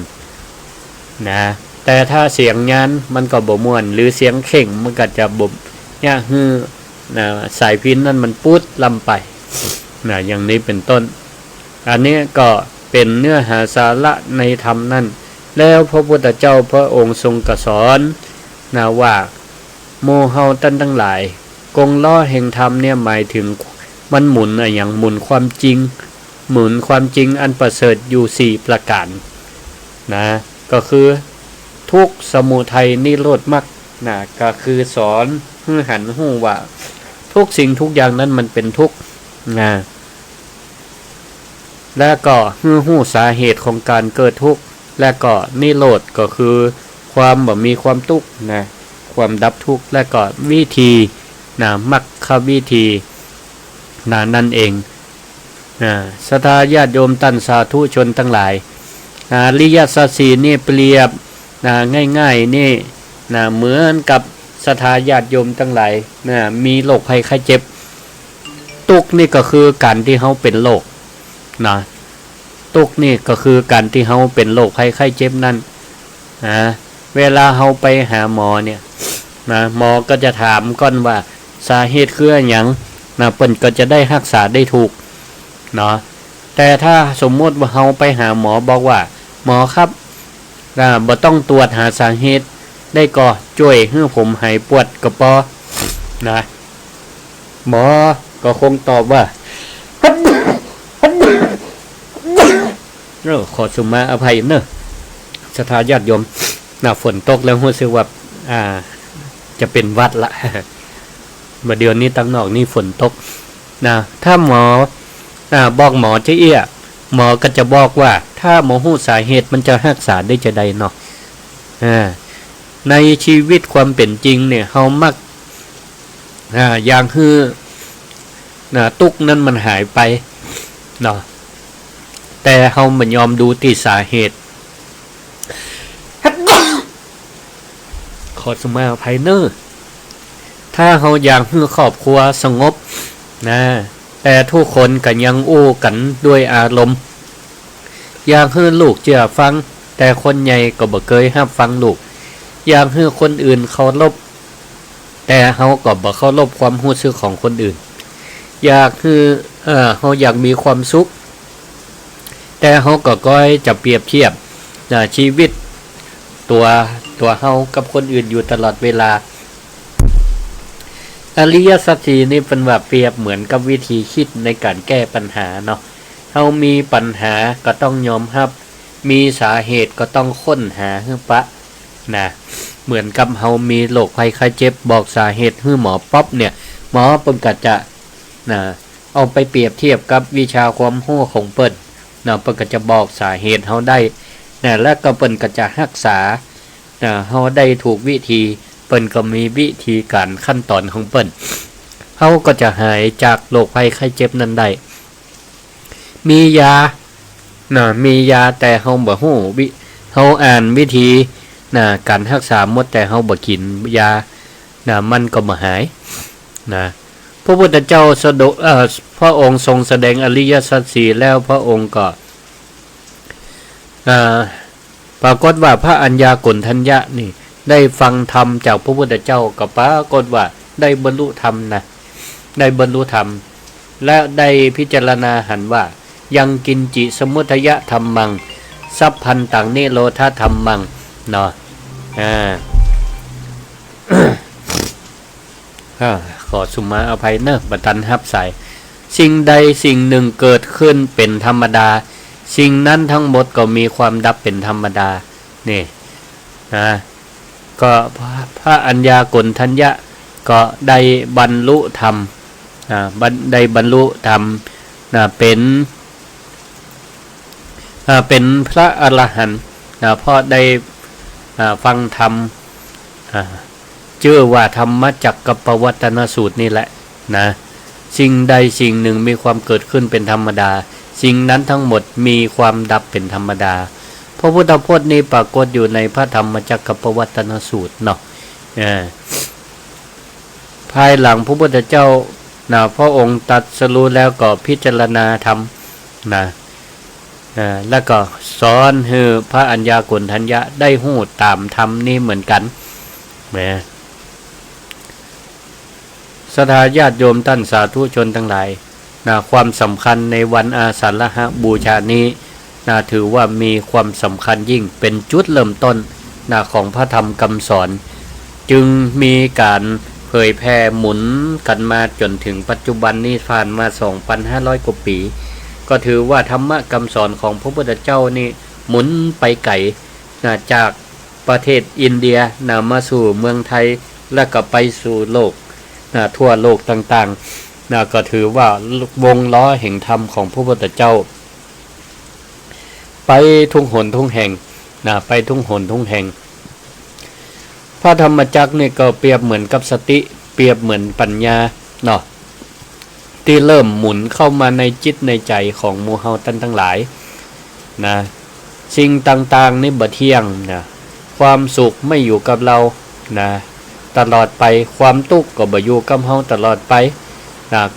แต่ถ้าเสียงยานมันก็บ่ม่วนหรือเสียงเข่งมันก็จะบ่เนี่ยสายพินนั่นมันปุ๊ดลำไปอย่างนี้เป็นต้นอันนี้ก็เป็นเนื้อหาสาระในธรรมนั่นแล้วพระพุทธเจ้าพระองค์ทรงกระสอนว่าโมเฮาท่านทั้งหลายกงล้อแห่งธรรมเนี่ยหมายถึงมันหมุนอย่างหมุนความจริงอันประเสริฐอยู่4ประการก็คือทุกข์สมุทัยนิโรธมรรคก็คือสอนให้หันหู้ว่าทุกสิ่งทุกอย่างนั้นมันเป็นทุกข์และก็หู้สาเหตุของการเกิดทุกข์และก็นิโรธก็คือความบ่มีความทุกข์ความดับทุกข์และก็วิธีมรรควิธีนั่นเองศรัทธาญาติโยมท่านสาธุชนทั้งหลายอริยสัจสี่นี่เปรียบง่ายๆนี่เหมือนกับศรัทธาญาติโยมทั้งหลายมีโรคภัยไข้เจ็บทุกข์นี่ก็คือการที่เฮาเป็นโรคทุกข์นี่ก็คือการที่เฮาเป็นโรคภัยไข้เจ็บนั่นเวลาเฮาไปหาหมอเนี่ยหมอก็จะถามก่อนว่าสาเหตุคือหยังเพิ่นก็จะได้รักษาได้ถูกแต่ถ้าสมมติว่าเฮาไปหาหมอบอกว่าหมอครับบ่ต้องตรวจหาสาเหตุได้ก็ช่วยให้ผมหายปวดกระปอหมอก็คงตอบว่าขอสุมาอภัยเนอะศรัทธาญาติโยมฝนตกแล้วรู้สึกว่าจะเป็นวัดละเดี๋ยวนี้ตั้งนอกนี่ฝนตกถ้าหมอบอกหมอจะเอี้ยหมอก็จะบอกว่าถ้าหมอรู้สาเหตุมันจะรักษาได้จะใดเนาะในชีวิตความเป็นจริงเนี่ยเฮามักอย่างคือตุกนั้นมันหายไปเนาะแต่เฮาไม่ยอมดูที่สาเหตุขอสมาภัยเนอร์ถ้าเฮาอยากให้ครอบครัวสงบแต่ทุกคนก็ยังอู้กันด้วยอารมณ์อยากให้ลูกเชื่อฟังแต่คนใหญ่ก็บ่เคยรับฟังลูกอยากให้คนอื่นเคารพแต่เฮาก็บ่เคารพความรู้สึกของคนอื่นอยากให้เฮาอยากมีความสุขแต่เฮาก็ก้อยจะเปรียบเทียบชีวิตตัวเฮากับคนอื่นอยู่ตลอดเวลาอริยสัจสี่นี่เป็นว่าเปรียบเหมือนกับวิธีคิดในการแก้ปัญหาเนาะเฮามีปัญหาก็ต้องยอมรับมีสาเหตุก็ต้องค้นหาให้ปะเหมือนกับเฮามีโรคภัยไข้เจ็บบอกสาเหตุให้หมอป๊อบเนี่ยหมอเพิ่นก็จะเอาไปเปรียบเทียบกับวิชาความรู้ของเพิ่นเพิ่นก็จะบอกสาเหตุเฮาได้แล้วก็เพิ่นก็จะรักษาเฮาได้ถูกวิธีเพิ่นก็มีวิธีการขั้นตอนของเพิ่นเฮาก็จะหายจากโรคภัยไข้เจ็บนั้นได้มียามียาแต่เฮาบ่ฮู้เฮาอ่านวิธีการรักษาหมดแต่เฮาบ่กินยามันก็บ่หายพระพุทธเจ้าพระองค์ทรงแสดงอริยสัจสี่แล้วพระองค์ก็ปรากฏว่าพระอัญญาโกณฑัญญะนี่ได้ฟังธรรมจากพระพุทธเจ้าก็ปรากฏว่าได้บรรลุธรรมได้บรรลุธรรมและได้พิจารณาหันว่ายังกินจิสมุทยะธรรมังสัพพันตังเนโรธาธรรมังเนาะขอสุมาอภัยเนอะบัตันฮับใส่สิ่งใดสิ่งหนึ่งเกิดขึ้นเป็นธรรมดาสิ่งนั้นทั้งหมดก็มีความดับเป็นธรรมดานี่ก็พระอัญญาโกณฑัญญะก็ได้บรรลุธรรมได้บรรลุธรรมเป็นพระอรหันต์เพราะได้ฟังธรรมชื่อว่าธรรมจักรปวัตตนสูตรนี่แหละ สิ่งใดสิ่งหนึ่งมีความเกิดขึ้นเป็นธรรมดาสิ่งนั้นทั้งหมดมีความดับเป็นธรรมดาพระพุทธพจน์นี้ปรากฏอยู่ในพระธรรมจักรปวัตตนสูตรเนาะภายหลังพระพุทธเจ้าพระองค์ตรัสรู้แล้วก็พิจารณาธรรมแล้วก็สอนให้พระอัญญาโกณฑัญญะได้หู้ตามธรรมนี้เหมือนกันศรัทธาญาติโยมท่านสาธุชนทั้งหลายความสำคัญในวันอาสาฬหบูชานี้ถือว่ามีความสำคัญยิ่งเป็นจุดเริ่มต้นของพระธรรมคำสอนจึงมีการเผยแพร่หมุนกันมาจนถึงปัจจุบันนี้ผ่านมา 2,500 กว่าปีก็ถือว่าธรรมะคำสอนของพระพุทธเจ้านี่หมุนไปไกลจากประเทศอินเดียมาสู่เมืองไทยและก็ไปสู่โลกทั่วโลกต่างๆก็ถือว่าวงล้อแห่งธรรมของพระพุทธเจ้าไปทุกหนทุกแห่งไปทุกหนทุกแห่งพระธรรมจักรนี่ก็เปรียบเหมือนกับสติเปรียบเหมือนปัญญาเนาะที่เริ่มหมุนเข้ามาในจิตในใจของหมู่เฮาท่านทั้งหลายสิ่งต่างๆนี่บ่เที่ยงความสุขไม่อยู่กับเราตลอดไปความทุกข์ก็บ่อยู่กับเฮาตลอดไป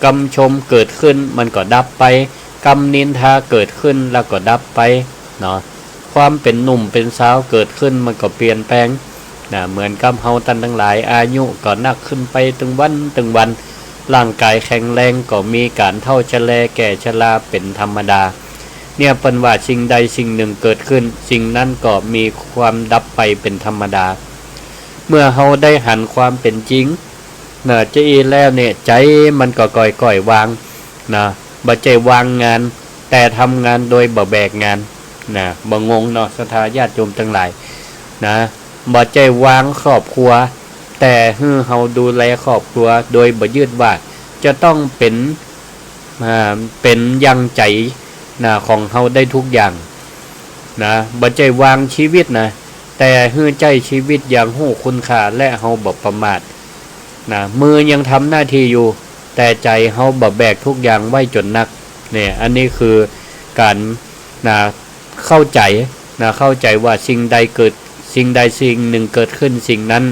กรรมชมเกิดขึ้นมันก็ดับไปกรรมนินทาเกิดขึ้นแล้วก็ดับไปเนาะความเป็นหนุ่มเป็นสาวเกิดขึ้นมันก็เปลี่ยนแปลงเหมือนกับเฮาท่านทั้งหลายอายุก็นักขึ้นไปถึงวันร่างกายแข็งแรงก็มีการเฒ่าชราแก่ชราเป็นธรรมดาเนี่ยเปิ้นว่าสิ่งใดสิ่งหนึ่งเกิดขึ้นสิ่งนั้นก็มีความดับไปเป็นธรรมดาเมื่อเฮาได้หันความเป็นจริงจะอีแล้วเนี่ยใจมันก็ก่อยๆวางบ่ใจวางงานแต่ทำงานโดยบ่แบกงานบ่งงเนาะศรัทธาญาติโยมทั้งหลายบ่ใจวางครอบครัวแต่เฮาดูแลครอบครัวโดยบ่ยึดว่าจะต้องเป็นยังใจของเฮาได้ทุกอย่างบ่ใจวางชีวิตแต่ใจชีวิตอย่างฮู้คุณค่าและเฮาบ่ประมาทมือยังทำหน้าที่อยู่แต่ใจเฮาบ่แบกทุกอย่างไว้จนนักเนี่ยอันนี้คือการเข้าใจว่าสิ่งใดสิ่งหนึ่งเกิดขึ้นสิ่งนั้น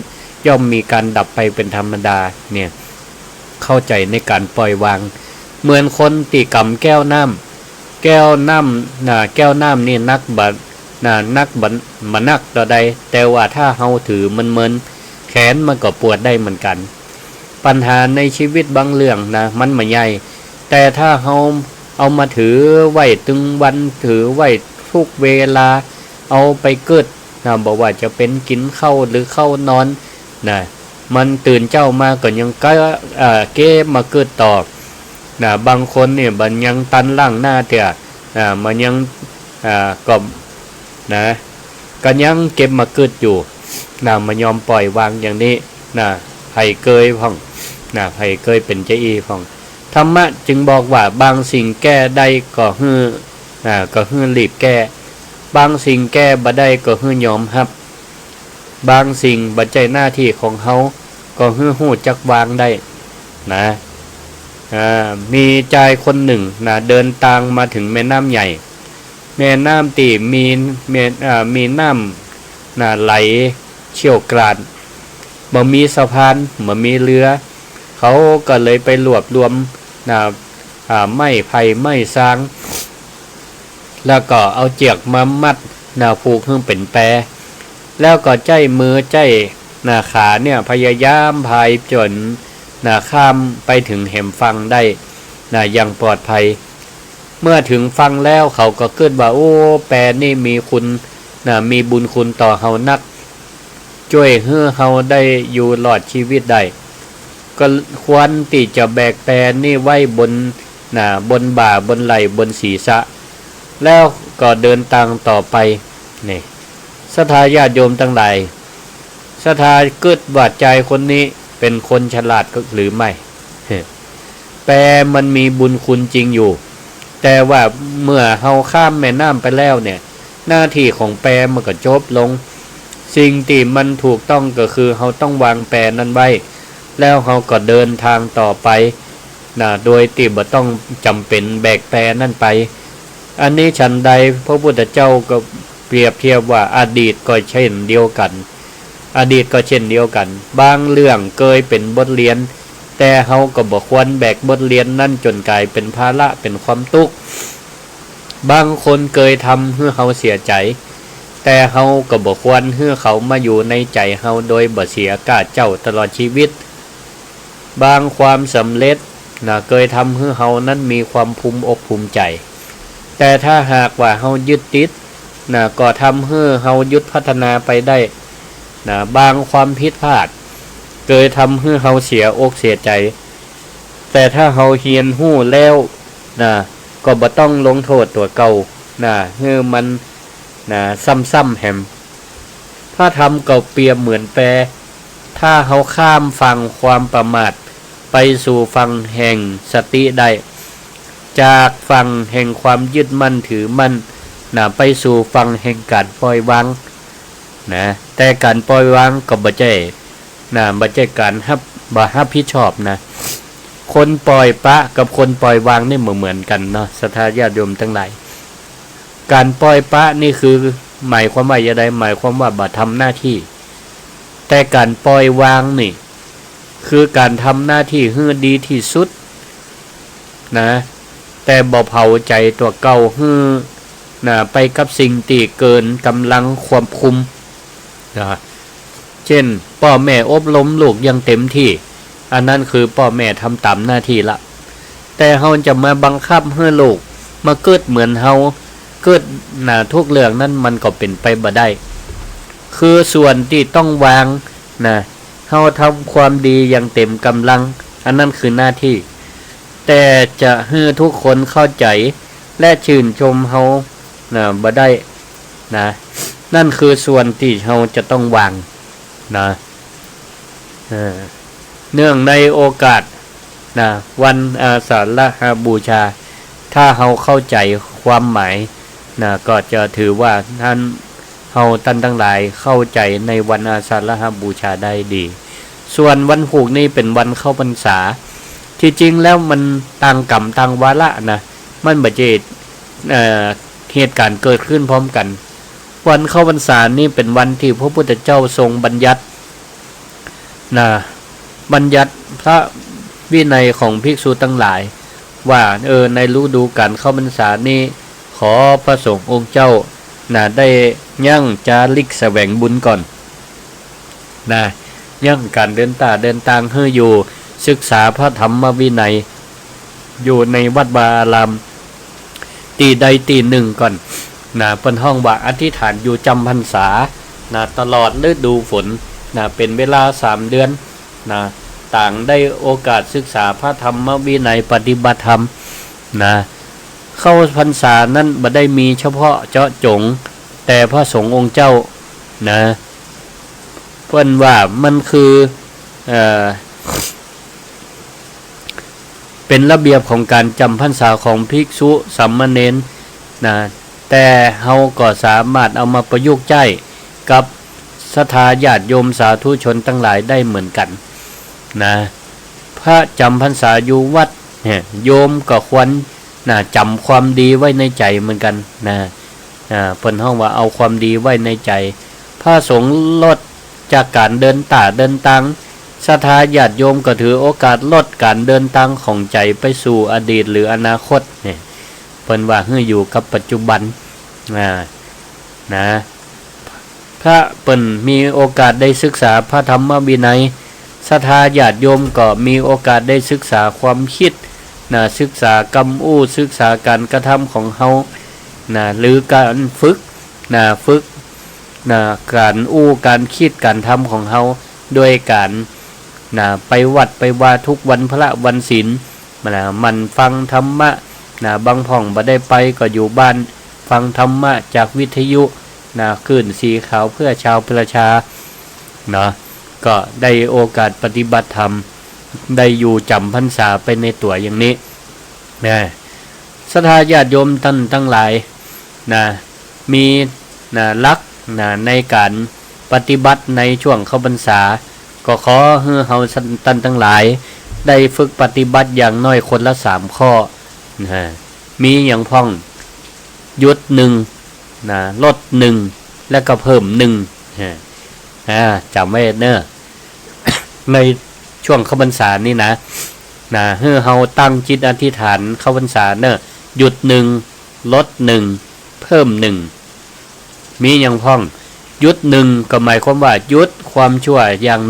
ย่อมมีการดับไปเป็นธรรมดาเนี่ยเข้าใจในการปล่อยวางเหมือนคนตีกำแก้วน้ำนี่นักบัดมันนักต่อใดแต่ว่าถ้าเฮาถือมันแขนมันก็ปวดได้เหมือนกันปัญหาในชีวิตบางเรื่องมันไม่ใหญ่แต่ถ้าเฮาเอามาถือไว้ตึงวันถือไว้ทุกเวลาเอาไปเกิดบอกว่าจะเป็นกินข้าวหรือเข้านอนมันตื่นเจ้ามาก็ยังเก้มาเกิดต่อบางคนเนี่ยมันยังตันล่างหน้าเถอะมันยังก็ยังเก็บมาเกิดอยู่มันยอมปล่อยวางอย่างนี้ไผเกยพ่องไผเกยเป็นเจ้าอีพ่องธรรมะจึงบอกว่าบางสิ่งแก้ได้ก็ฮือรีบแก้บางสิ่งแก้บ่ได้ก็ฮือยอมรับบางสิ่งบ่ใจหน้าที่ของเฮาก็ฮู้จักวางได้มีชายคนหนึ่งเดินทางมาถึงแม่น้ำใหญ่แม่น้ำที่มีน้ำไหลเชี่ยวกรานบ่มีสะพานบ่มีเรือเขาก็เลยไปรวบรวมไม้ไผ่ไม้ซางแล้วก็เอาเจียกมามัดผูกให้เป็นแปรแล้วก็ใจมือใจขาเนี่ยพยายามพายจนข้ามไปถึงแหมฝั่งได้อย่างปลอดภัยเมื่อถึงฝั่งแล้วเขาก็เกิดว่าโอ้แปรนี่มีคุณมีบุญคุณต่อเฮานักช่วยให้เฮาได้อยู่รอดชีวิตได้ก็ควรที่จะแบกแปรนี่ไว้บนบ่าบนไหล่บนศีรษะแล้วก็เดินทางต่อไปนี่ศรัทธาญาติโยมทั้งหลายศรัทธาเกิดว่าใจคนนี้เป็นคนฉลาดหรือไม่แปรมันมีบุญคุณจริงอยู่แต่ว่าเมื่อเฮาข้ามแม่น้ำไปแล้วเนี่ยหน้าที่ของแปรมันก็จบลงสิ่งที่มันถูกต้องก็คือเฮาต้องวางแปรนั้นไว้แล้วเฮาก็เดินทางต่อไป โดยที่บ่ต้องจำเป็นแบกแต่นั่นไปอันนี้ฉันใดพระพุทธเจ้าก็เปรียบเทียบว่าอดีตก็เช่นเดียวกันอดีตก็เช่นเดียวกันบางเรื่องเคยเป็นบทเรียนแต่เฮาก็บ่ควรแบกบทเรียนนั่นจนกลายเป็นภาระเป็นความทุกข์บางคนเคยทำให้เฮาเสียใจแต่เฮาก็บ่ควรให้เขามาอยู่ในใจเฮาโดยบ่เสียกาเจ้าตลอดชีวิตบางความสำเร็จเคยทำให้เฮานั้นมีความภูมิอกภูมิใจแต่ถ้าหากว่าเฮายึดติดก็ทำให้เฮาหยุดพัฒนาไปได้บางความผิดพลาดเคยทำให้เฮาเสียอกเสียใจแต่ถ้าเฮาเฮียนฮู้แล้วก็บ่ต้องลงโทษตัวเก่าให้มันซ้ำๆแหมถ้าทำก็เปรียบเหมือนแปรถ้าเฮาข้ามฝั่งความประมาทไปสู่ฝั่งแห่งสติได้จากฝั่งแห่งความยึดมั่นถือมั่นไปสู่ฝั่งแห่งการปล่อยวางแต่การปล่อยวางก็บ่ใช่บ่ใช่การรับผิดชอบคนปล่อยปะกับคนปล่อยวางนี่เหมือนกันเนาะศรัทธาญาติโยมทั้งหลายการปล่อยปะนี่คือหมายความว่าอย่างไรหมายความว่าบ่ทำหน้าที่แต่การปล่อยวางนี่คือการทำหน้าที่ให้ดีที่สุดแต่บ่เผาใจตัวเก่าให้ไปกับสิ่งที่เกินกำลังควบคุมเช่นพ่อแม่อบรมลูกอย่างเต็มที่อันนั้นคือพ่อแม่ทำตามหน้าที่ละแต่เฮาจะมาบังคับให้ลูกมาเกิดเหมือนเฮาเกิดทุกเรื่องนั้นมันก็เป็นไปบ่ได้คือส่วนที่ต้องวางเฮาทำความดีอย่างเต็มกำลังอันนั้นคือหน้าที่แต่จะให้ทุกคนเข้าใจและชื่นชมเฮาบ่ได้นั่นคือส่วนที่เฮาจะต้องวางเนื่องในโอกาสวันอาสาฬหบูชาถ้าเฮาเข้าใจความหมายก็จะถือว่าท่านเฮาท่านทั้งหลายเข้าใจในวันอาสาฬหบูชาได้ดีส่วนวันผูกนี่เป็นวันเข้าพรรษาที่จริงแล้วมันต่างกรรมต่างวาระมันบ่ใช่เหตุการณ์เกิดขึ้นพร้อมกันวันเข้าพรรษานี่เป็นวันที่พระพุทธเจ้าทรงบัญญัติบัญญัติพระวินัยของภิกษุทั้งหลายว่าในฤดูกาลเข้าพรรษานี้ขอพระสงฆ์องค์เจ้าได้ยั่งจาริกแสวงบุญก่อนยั่งการเดินทางให้อยู่ศึกษาพระธรรมวินัยอยู่ในวัดวาอารามตีใดตีหนึ่งก่อนเปิ้นห้องว่าอธิษฐานอยู่จำพรรษาตลอดฤดูฝนเป็นเวลา3เดือนต่างได้โอกาสศึกษาพระธรรมวินัยปฏิบัติธรรมเข้าพรรษานั้นบ่ได้มีเฉพาะเจาะจงแต่พระสงฆ์องค์เจ้าเพิ่นว่ามันคือเป็นระเบียบของการจำพรรษาของภิกษุสามเณรแต่เฮาก็สามารถเอามาประยุกต์ใช้กับศรัทธาญาติโยมสาธุชนทั้งหลายได้เหมือนกันพระจำพรรษาอยู่วัดโยมก็ควรจำความดีไว้ในใจเหมือนกันเพิ่นห้องว่าเอาความดีไว้ในใจพระสงฆ์ลดจากการเดินทางศรัทธาญาติโยมก็ถือโอกาสลดการเดินทางของใจไปสู่อดีตหรืออนาคตเพิ่นว่าให้อยู่กับปัจจุบันพระเพิ่นมีโอกาสได้ศึกษาพระธรรมวินัยศรัทธาญาติโยมก็มีโอกาสได้ศึกษาความคิดศึกษากรรมศึกษาการกระทำของเฮาหรือการฝึกการการคิดการทำของเฮาด้วยการไปวัดไปว่าทุกวันพระวันศีลมันฟังธรรมะบางพ่องบ่ได้ไปก็อยู่บ้านฟังธรรมะจากวิทยุคลื่นสีขาวเพื่อชาวประชาก็ได้โอกาสปฏิบัติธรรมได้อยู่จำพรรษาไปในตัวอย่างนี้ศรัทธาญาติโยมท่านทั้งหลายมีลักในการปฏิบัติในช่วงเข้าพรรษาก็ขอให้เฮาท่านทั้งหลาย ได้ฝึกปฏิบัติอย่างน้อยคนละ3ข้อนะมีอย่างพ้องหยุด1นะลด1แล้วก็เพิ่ม1จำไว้เนอะ ในช่วงเข้าพรรษานี่นะให้เฮาตั้งจิตอธิษฐานเข้าพรรษาเนอะหยุด1ลด1เพิ่ม1มีอย่างพ้องหยุด1ก็หมายความว่าหยุดความชั่วอย่าง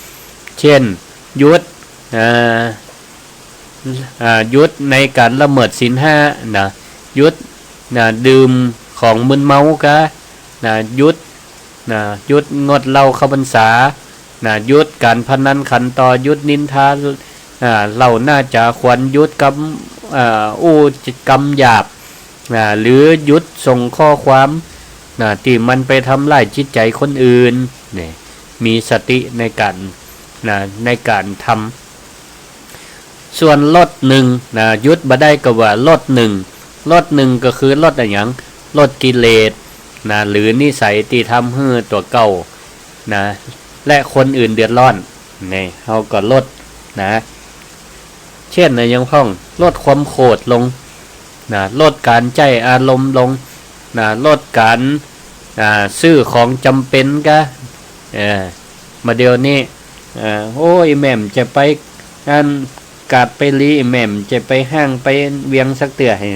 1เช่นหยุดหยุดในการละเมิดศีล5นะหยุดดื่มของมึนเมากะหยุดหยุดงดเหล้าเข้าพรรษาหยุดการพนันขันต่อหยุดนินทาเราน่าจะควรหยุดกรรมกรรมหยาบหรือหยุดส่งข้อความที่มันไปทำลายจิตใจคนอื่นนี่มีสติในการทำส่วนลดหยุดบ่ได้ก็ว่าลดก็คือลดอะไรอย่างลดกิเลสหรือนิสัยที่ทำให้ตัวเก่าและคนอื่นเดือดร้อนนี่เขาก็ลดเช่นอย่างพ้องลดความโกรธลงลดการใจอารมณ์ลงลดการซื้อของจำเป็นก็มาเดี๋ยวนี้โอ้ยแม่มจะไปกาดไปลีแม่มจะไปห้างไปเวียงสักเตือให้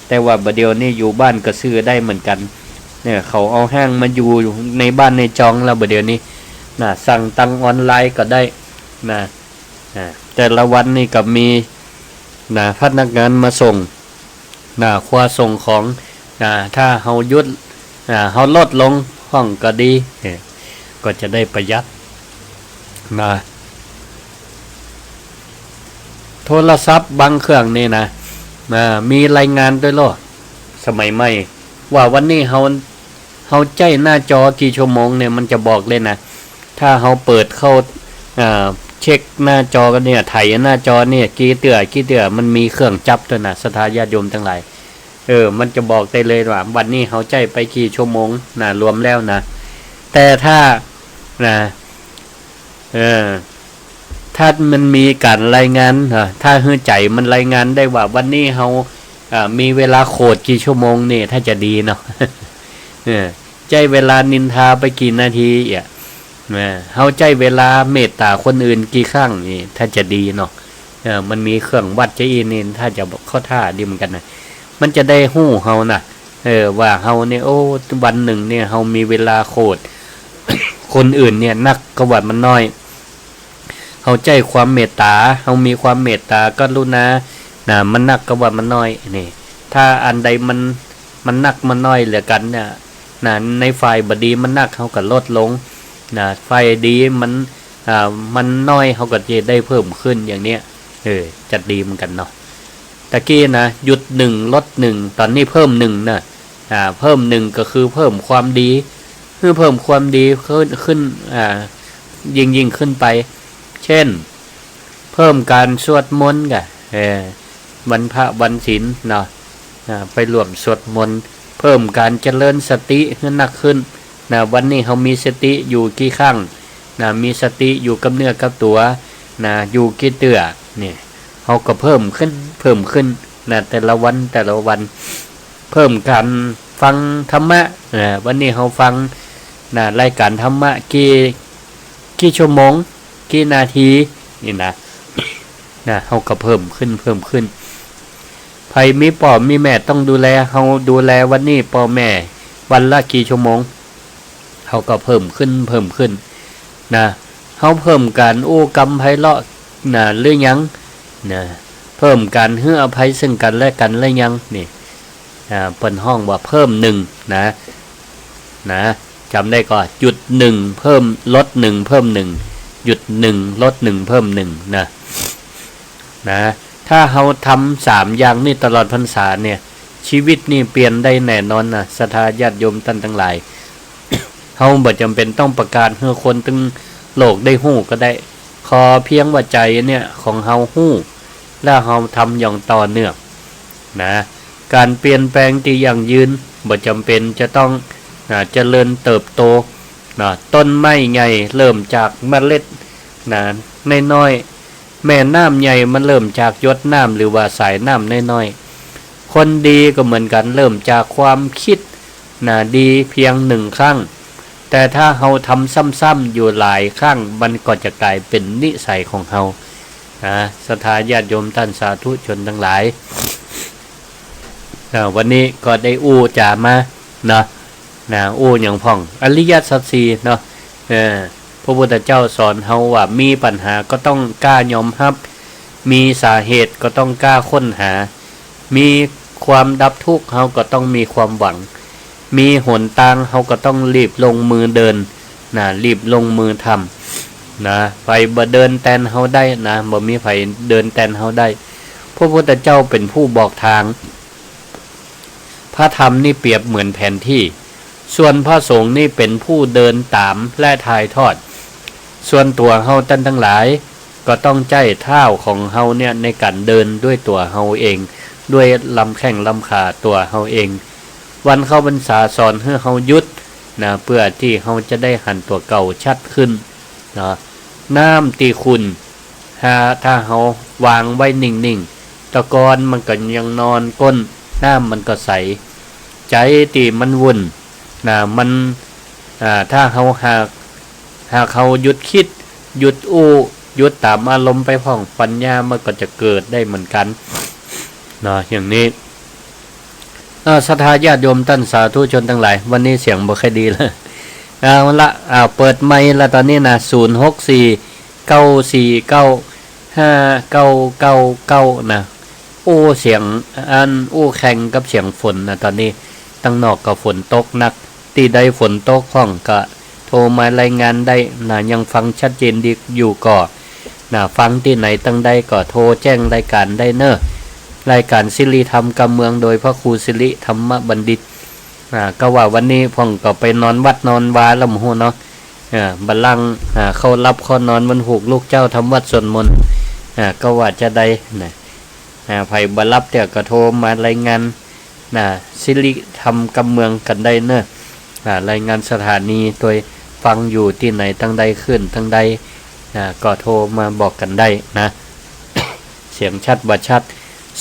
แต่ว่าบัดเดี๋ยวนี้อยู่บ้านก็ซื้อได้เหมือนกันเนี่ยเขาเอาห้างมาอยู่ในบ้านในจองแล้วบัดเดี๋ยวนี้สั่งตังออนไลน์ก็ได้แต่ละวันนี่ก็มีพนักงานมาส่งคว้าส่งของถ้าเฮาหยุดเฮาลดลงห้องก็ดีก็จะได้ประหยัดโทรศัพท์บางเครื่องนี่มีรายงานด้วยสมัยใหม่ว่าวันนี้เฮาใจหน้าจอกี่ชั่วโมงเนี่ยมันจะบอกเลยนะถ้าเฮาเปิดเข้าเช็คหน้าจอกันเนี่ยไถหน้าจอเนี่ยกี่เตื้อมันมีเครื่องจับด้วยนะสถาญาติโยมทั้งหลายมันจะบอกได้เลยว่าวันนี้เขาใจไปกี่ชั่วโมงรวมแล้วแต่ถ้าถ้ามันมีการรายงานถ้าหื้อใจมันรายงานได้ว่าวันนี้เขามีเวลาโคดกี่ชั่วโมงนี่ถ้าจะดีเนาะ ใจเวลานินทาไปกี่นาทีเขาใจเวลาเมตตาคนอื่นกี่ครั้งนี่ถ้าจะดีเนาะมันมีเครื่องวัดใจอินนี่ถ้าจะเข้าท่าดีเหมือนกันนะมันจะได้หู้เฮาว่าเฮาเนี่ยโอ้วันหนึ่งเนี่ยเฮามีเวลาโคด คนอื่นเนี่ยนักก็ว่ามันน้อยเฮาใจความเมตตาเฮามีความเมตตากรุณามันนักก็ว่ามันน้อยนี่ถ้าอันใดมันนักมันน้อยเหลือกันเนี่ยในฝ่ายบดีมันนักเฮาก็ลดลงฝ่ายดีมันน้อยเฮาก็จะได้เพิ่มขึ้นอย่างเนี้ยจัดดีเหมือนกันเนาะตะกี้หยุด1ลด1ตอนนี้เพิ่ม1เพิ่ม1ก็คือเพิ่มความดีคือเพิ่มความดีขึ้นยิ่งขึ้นไปเช่นเพิ่มการสวดมนต์วันพระวันศีลเนาะไปรวมสวดมนต์เพิ่มการเจริญสติให้หนักขึ้นวันนี้เขามีสติอยู่กี่ครั้งมีสติอยู่กับเนื้อกับตัวอยู่กี่เตื้อเนี่ยเขาก็เพิ่มขึ้นแต่ละวันเพิ่มการฟังธรรมะวันนี้เขาฟังรายการธรรมะกี่ชั่วโมงกี่นาทีนี่เขาก็เพิ่มขึ้นใครมีพ่อมีแม่ต้องดูแลเขาดูแลวันนี้พ่อแม่วันละกี่ชั่วโมงเขาก็เพิ่มขึ้นเขาเพิ่มการกรรมไพเราะหรือยังเพิ่มการให้อภัยซึ่งกันและกันหรือยังนี่เปิ้นห้องว่าเพิ่มจำได้ก็หยุด1เพิ่มลด1เพิ่ม1หยุด1ลด1เพิ่ม1ถ้าเราทำ3อย่างนี่ตลอดพรรษาเนี่ยชีวิตนี่เปลี่ยนได้แน่นอนศรัทธาญาติโยมท่านทั้งหลาย เฮาบ่จำเป็นต้องประกาศให้คนทั้งโลกได้ฮู้ก็ได้ขอเพียงว่าใจเนี่ยของเฮาฮู้และเฮาทำอย่างต่อเนื่องการเปลี่ยนแปลงที่ยั่งยืนบ่จำเป็นจะต้องเจริญเติบโตต้นไม้ใหญ่เริ่มจากเมล็ดน้อย แม่น้ำใหญ่มันเริ่มจากหยดน้ำหรือว่าสายน้ำน้อยๆคนดีก็เหมือนกันเริ่มจากความคิดดีเพียงหนึ่งครั้งแต่ถ้าเราทำซ้ำๆอยู่หลายครั้งมันก็จะกลายเป็นนิสัยของเราศรัทธาญาติโยมท่านสาธุชนทั้งหลายวันนี้ก็ได้จามาเนาะอย่างพ่องอริยสัจสี่เนาะพระพุทธเจ้าสอนเฮาว่ามีปัญหาก็ต้องกล้ายอมรับมีสาเหตุก็ต้องกล้าค้นหามีความดับทุกข์เฮาก็ต้องมีความหวังมีหนทางเฮาก็ต้องรีบลงมือเดินรีบลงมือทำไปบ่เดินแตนเฮาได้บ่มีไผเดินแตนเฮาได้พระพุทธเจ้าเป็นผู้บอกทางพระธรรมนี่เปรียบเหมือนแผนที่ส่วนพระสงฆ์นี่เป็นผู้เดินตามและถ่ายทอดส่วนตัวเฮาท่านทั้งหลายก็ต้องใจเท้าของเฮาเนี่ยในการเดินด้วยตัวเฮาเองด้วยลำแข้งลำขาตัวเฮาเองวันเข้าพรรษาสอนให้เฮาหยุดเพื่อที่เฮาจะได้หันตัวเก่าชัดขึ้นน้ำตีคุณถ้าเฮาวางไว้นิ่งๆตะกอนมันก็ยังนอนก้นน้ำมันก็ใสใจตีมันวุ่นมันถ้าเฮาหากเขาหยุดคิดหยุดหยุดตามอารมณ์ไปพ่องปัญญามันก็จะเกิดได้เหมือนกันอย่างนี้ศรัทธาญาติโยมท่านสาธุชนทั้งหลายวันนี้เสียงบ่ค่อยดีเลยละเปิดไมค์แล้วตอนนี้064-949-5999เสียงแข่งกับเสียงฝนตอนนี้ตั้งนอกก็ฝนตกหนักตีใดฝนตกห้องก็โทรมารายงานได้ยังฟังชัดเจนดีอยู่ก็ฟังที่ไหนตั้งใดก็โทรแจ้งรายการได้รายการศิริธรรมกำเมืองโดยพระครูศิริธรรมบัณฑิตก็ว่าวันนี้พ่องก็ไปนอนวัดนอนวาลำหูเนาะบัลลังก์เขารับข้อนอนมันหูกลูกเจ้าทำวัดสวดมนต์ก็ว่าจะได้ไผ่บรับแต่ก็โทรมารายงานศิริธรรมกำเมืองกันได้รายงานสถานีโดยฟังอยู่ที่ไหนตั้งใดขึ้นตั้งใดก็โทรมาบอกกันได้เสียงชัดบ่ชัด064-949-5999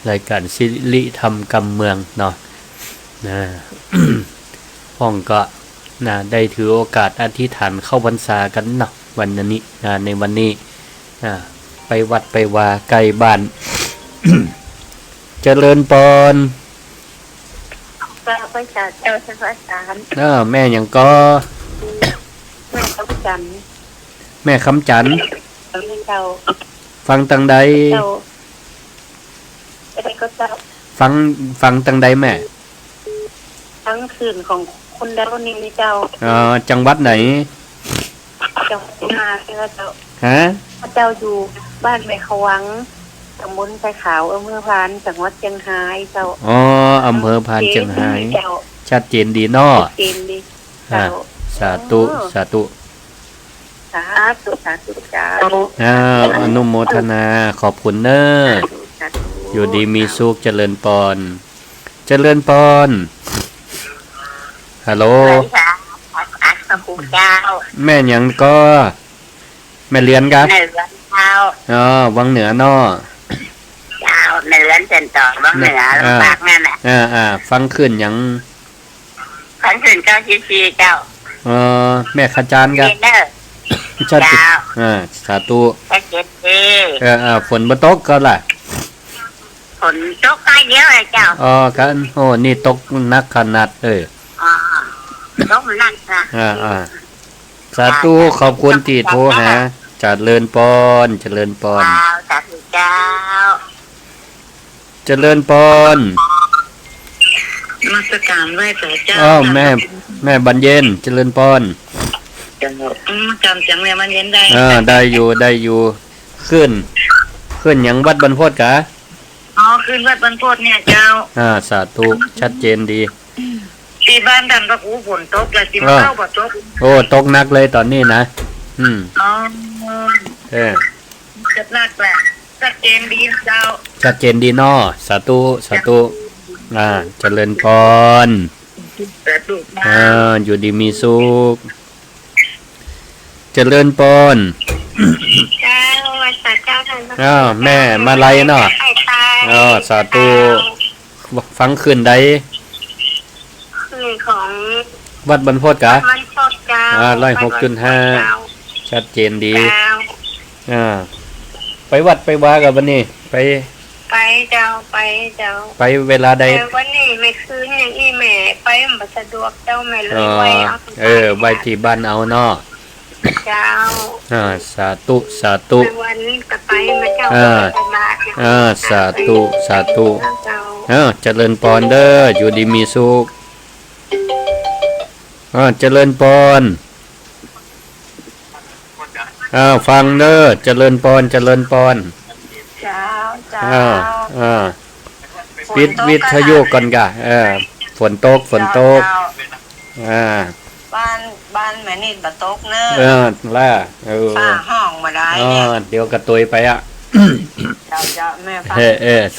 รายการศิริธรรมกำเมืองเนาะห้องก็ได้ถือโอกาสอธิษฐานเข้าพรรษากันวันนี้ในวันนี้ไปวัดไปวาใกล้บ้าน เจริญปอนไปจัดเจ้าสวัสดิ์แม่ยังก็แม่คำจันแม่คำจันฟังตังใดฟังตังใดแม่ทั้งคืนของคนดาวนี่เจ้าจังหวัดไหนจังหวัดนาเจ้าเจ้าอยู่บ้านแม่ขวังตำบลไผ่ขาวอำเภอพานจังหวัดเชียงรายเจ้าอำเภอพานเชียงรายชัดเจนดีสาธุเจ้าอนุโมทนาขอบคุณอยู่ดีมีสุขเจริญปอนฮัลโหลแม่ยังก็แม่เรียนกันวังเหนือเเหนือเส้นต่อวังเหนือลำปางนั่นแหละฟังขึ้นยังฟังขึ้น944เจ้าแม่ขจานกันชัดสาธุฝนบ่ตกก็ล่ะฝนตกได้เยอะเลยเจ้ากันนี่ตกนักขนาดตกนักสาธุขอบคุณที่โทรหาเจริญปอนสาธุเจ้าเจริญปอนมาสการไหว้พระเจ้าแม่บรรเย็นเจริญปอนจำเสียงแม่บรรเย็นได้ได้อยู่ขึ้นอย่างวัดบรรพตกะขึ้นวัดบรรพตเนี่ยเจ้าสาธุชัดเจนดีที่บ้านท่านพระครูฝนตกแล้วที่มาเข้าบ่ตกตกหนักเลยตอนนี้นะจัดหนักแหละชัดเจนดีเจ้าชัดเจนดีสาธุเจริญพร แต่ลูกบ้า อยู่ดีมีสุขเจริญปน เจ้าวัดสัตว์เจ้าท่าน แม่มาไล่เนาะสาธุฟังคืนใด คือของ วัดบรรพตกะ มันสดเจ้า 106.5 ชัดเจนดีไปวัดไปวากับวันนี้ไปเจ้าไปเวลาใดวันนี้ไม่คืนอย่างนี้แม่ไปมันสะดวกเจ้าแม่เลยไว้ที่บ้านเอาเนาะเจ้าสาธุวันนี้ก็ไปมาเจ้าสาธุเจริญปอนเด้ออยู่ดีมีสุขเจริญปอนฟังเด้อเจริญปอนเจ้าปิดวิทยุก่อนกะฝนตกบ้านแม่นิดบ่ตกเนอะล่ะป้าห้องมาได้เนี่ยเดี๋ยวกระตุยไปเจ้าแม่ฟัง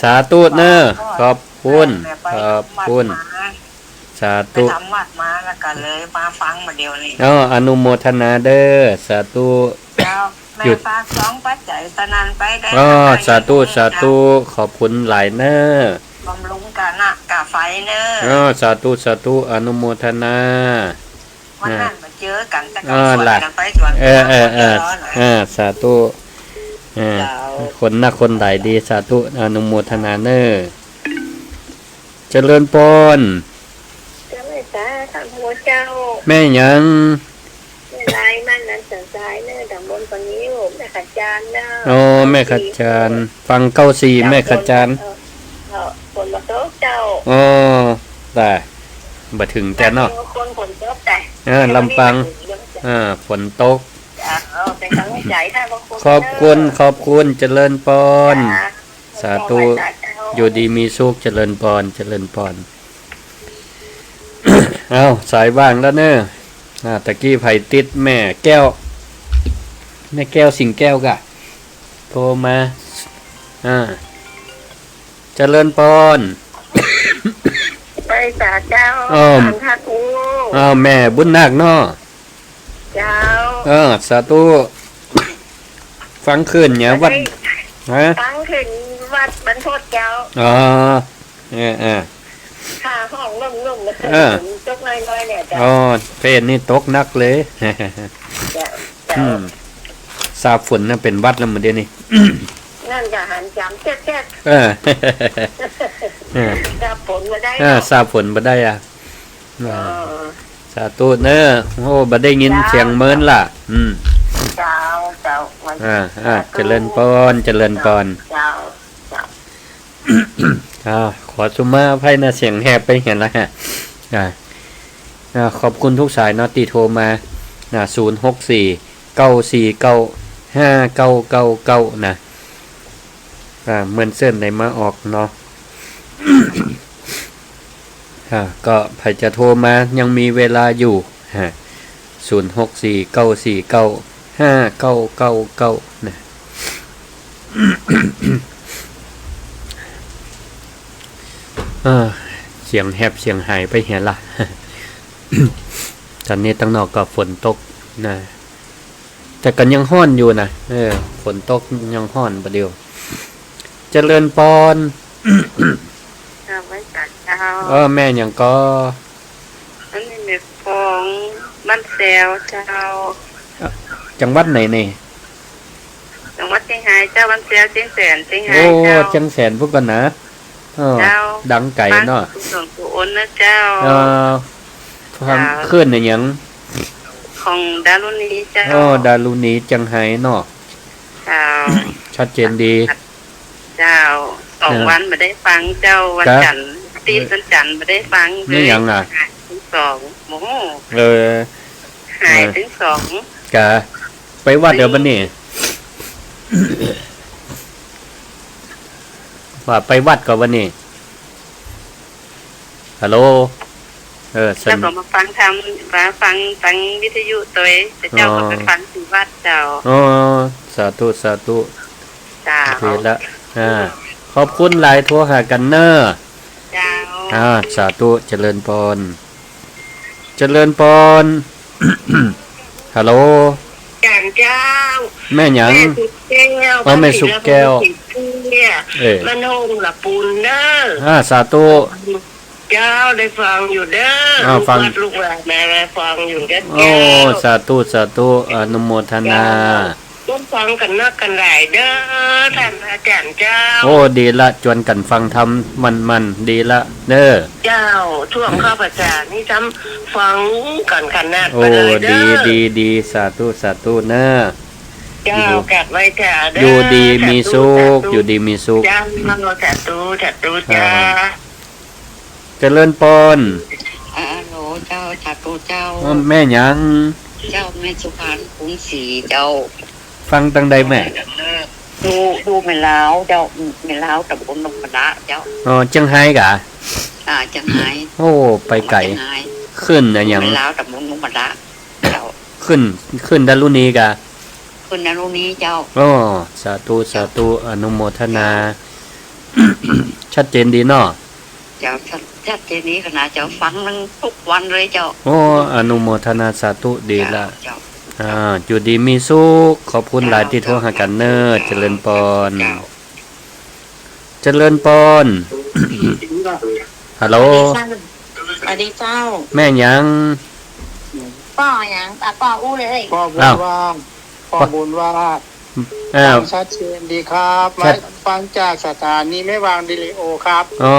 สาธุเนอะขอบคุณสาธุทำวัดมาแล้วก็เลยมาฟังมาเดียวนี่อนุโมทนาเด้อสาธุแม่ฝาก2ปัจจัยสนันไปได้สาธุขอบคุณหลายเนอะบำรุงกะนะกะไฟเนอะสาธุอนุโมทนาวันนั้นมาเจอกันแต่ก็สวนกันไปสวนสาธุคนหน้าคนใดดีสาธุอนุโมทนาเนอะเจริญปนแม่ยังลายมันนั้นสันสายเนอะดังบนคนนี้แม่ขัดจานเนอะแม่ขัดจานฟัง94แม่ขัดจานฝนมาตกเจ้าได้บ่ถึงแต่เนาะคนฝนตกแต่ลำปางฝนตกเป็นกำลังใจถ้าบางคนขอบคุณเจริญปอนสาธุอยู่ดีมีสุขเจริญปอนสายว่างแล้วเนอะตะกี้ไผติดแม่แก้วสิงแก้วกะโทรมาเจริญปอนไปสาเจ้าทักอูแม่บุญนาคเนาะเจ้าสาธุฟังคืนเนี่ยวัดฟังคืนวัดบรรพตเจ้าค่าห้องนุ่มๆนะตกน้อยๆเนี่ยจ้ะเพศนี่ตกนักเลยทราบฝนน่ะเป็นวัดแล้วมื้อเดี๋ยวนี้นั่นจะหันจำแจ๊กทราบฝนบ่ได้ทราบฝนบ่ได้สาธุเนอะบ่ได้ยินเสียงเมินล่ะเจ้าเจริญปอนเจ้าขอสุมาภัยนะเสียงแหบไปเห็นแล้วฮะขอบคุณทุกสายเนาะที่โทรมา064-949-5999นะเหมือนเส้นไหนมาออกเนาะก็ใครจะโทรมายังมีเวลาอยู่064-949-5999นะเสียงแหบเสียงหายไปเห็นละ ตอนนี้ตั้งนอกก็ฝนตกนะแต่กันยังห้อนอยู่นะฝนตกยังห้อนประเดี๋ยวเจริญปอนแม่ยังก็อันนี้แม่ฟองบ้านแซวเจ้าจังหวัดไหนนี่จังหวัดเชียงรายเจ้าบ้านแซวเชียงแสนเชียงรายเจ้าเชียงแสนพวกกันนะดังไก่เนาะหลวงปู่อ้นนะเจ้าความเคลื่อนในยังของดารุณีเจ้าดารุณีจังไห้เนาะเจ้าชัดเจนดีเจ้า2 วันไม่ได้ฟังเจ้าวันจันทร์ตีนวันจันทร์ไม่ได้ฟังนี่ยังถึง2โมโหหายถึง2กะไปวัดเดี๋ยวบัดนี้ว่าไปวัดก่อนวันนี้ฮัลโหลแล้วก็มาฟังฟังวิทยุตัวแต่เจ้าก็ไปฟังที่วัดเจ้าสาธุเจ้าเฮ็ดละขอบคุณหลายโทรหากันเนอะเจ้าสาธุเจริญพร เจริญปอน ฮัลโหล จานเจ้า แม่หยัง แม่สุกแก้ว อ๋อแม่สุกแก้ว เนี่ย เอ้ย มันโฮงละปูนเด้อ สาธุ เจ้าได้ฟังอยู่เด้อ อ้าวฟัง ลูกหลานแม่ได้ฟังอยู่เด้อ โอ้ แก้ว สาธุอนุโมทนา ต้องฟังกันนักกันหลายเด้อท่านอาจารย์เจ้า โอ้ดีละจวนกันฟังธรรมมันดีละเด้อ เจ้าช่วงข้าพเจ้านี่จำฟังกันขนาด โอ้ ไปเลยเด้ ดี อ สาธุเน้อ เจ้าแกะไว้จ้าเด้อ อยู่ดีมีสุขอยู่ดีมีสุข เจ้าเราจัดตูจ้า เจริญปอน โหลเจ้าจักรูเจ้า แม่หยัง เจ้าแม่สุพรรณกรุงศรีเจ้า ฟังตั้งใดแม่ ดูไม่แล้วเจ้าไม่แล้วตะบนนพดาเจ้า อ๋อจังไห้กะ จังหาย โอ้ไปไก่ จังหาย ขึ้นอะหยัง ไม่แล้วตะบนนพดาเจ้า ขึ้นดารุณีกะ คุณนรุนี้เจ้า โอ้สาธุอนุโมทนา ชัดเจนดีเนาะ เจ้าชัดเจนนี้ขนาดเจ้าฟังมันทุกวันเลยเจ้า โอ้อนุโมทนาสาธุดีละ เจ้า อยู่ดีมีสุขขอบคุณหลายที่โทรหากันเนอเจริญปอน เจ้า เจริญปอน ฮัลโหล สวัสดีเจ้า แม่หยัง ป้อยังป้ออู้เลย พ่อบุญ อ้าว ว่าพ่อบุญว่า อ้าว ชัดเจนดีครับ ชั มา ด ฟังจากสถานีแม่วางดิเลโอครับ อ๋อ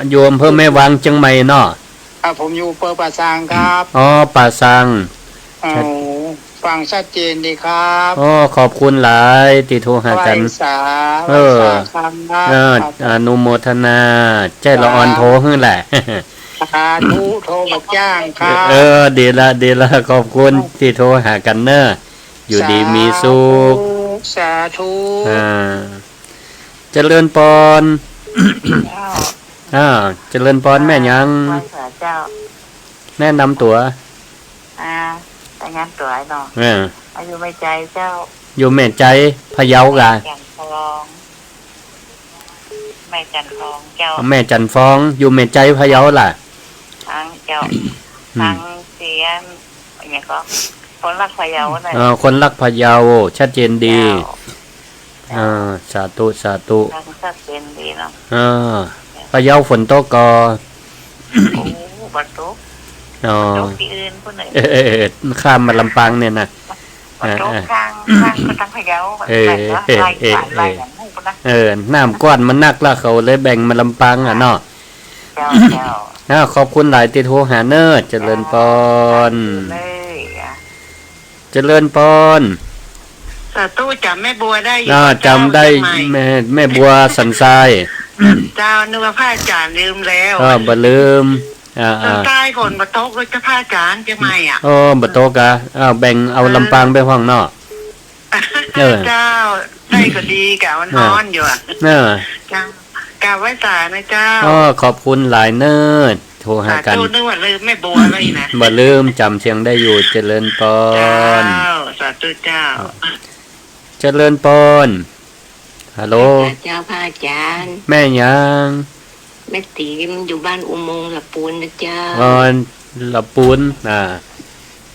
โยมเพิ่มแม่วางจังใหม่เนาะ ผมอยู่เปอร์ปะซางครับ อ๋อป่าสัง เอาฟังชัดเจนดีครับ อ๋อขอบคุณหลายที่โทรหากัน ไหว้สา เออ ไหว้สาคำนะ อนุโมทนา ใจละอ่อนโทรขึ้นแหละ สาธุโทรบักจ้างครับ ดีละขอบคุณที่โทรหากันเนอะอยู่ดีมีสุข สาธุ เจริญปอนเจริญปอนแม่หยัง เจ้า แนะนำตัว แต่งานตัวไอ้น้อง เออ อายุไม่ใจเจ้า อยู่แม่ใจพะเยากะ จันทองไม่จันทองเจ้า แม่จันฟ้อง อยู่แม่ใจพะเยาล่ะ ทางเจ้าทางเสียนอย่างก็คนรักพะเยาหน่อย คนรักพะเยาชัดเจนดีสาธุ ทางสักเป็นดีเนาะ พะเยาฝนตกกอ โอ้บัตรตุก อ๋อ ตุกที่อื่นคนไหน ข้ามมาลำปางเนี่ยนะ บัตรตุกข้างก็ตั้งพะเยาไล่อย่างนู้นนะ น้ำก้อนมันนักละเขาเลยแบ่งมาลำปางอ่ะเนาะ เจ้า ขอบคุณหลายที่โทรหาเนอเจริญปอน เลย เจริญปอน สาธุจำแม่บัวได้อยู่ จำได้แม่บัวสันทราย เจ้านึกว่าพระอาจารย์ลืมแล้ว บ่ลืมใต้ฝนมาตกเลยจะพระอาจารย์จะไม่อ่ะ บ่โตกะแบ่งเอาลำปางไปห้องเนาะ เจ้าได้ก็ดีกะมันร้อนอยู่อ่ะเจ้ากะไว้สานะเจ้า ขอบคุณหลายเนอโทรหากัน นึกว่าลืมแม่บัวเลยนะ บ่ลืมจำเสียงได้อยู่เจริญปอน เจ้าสาธุเจ้า เจริญปอนฮัลโหล เจ้าพระอาจารย์ แม่หยัง แม่ติ๋มอยู่บ้านอุโมงค์ละปูนนะเจ้า ละปูน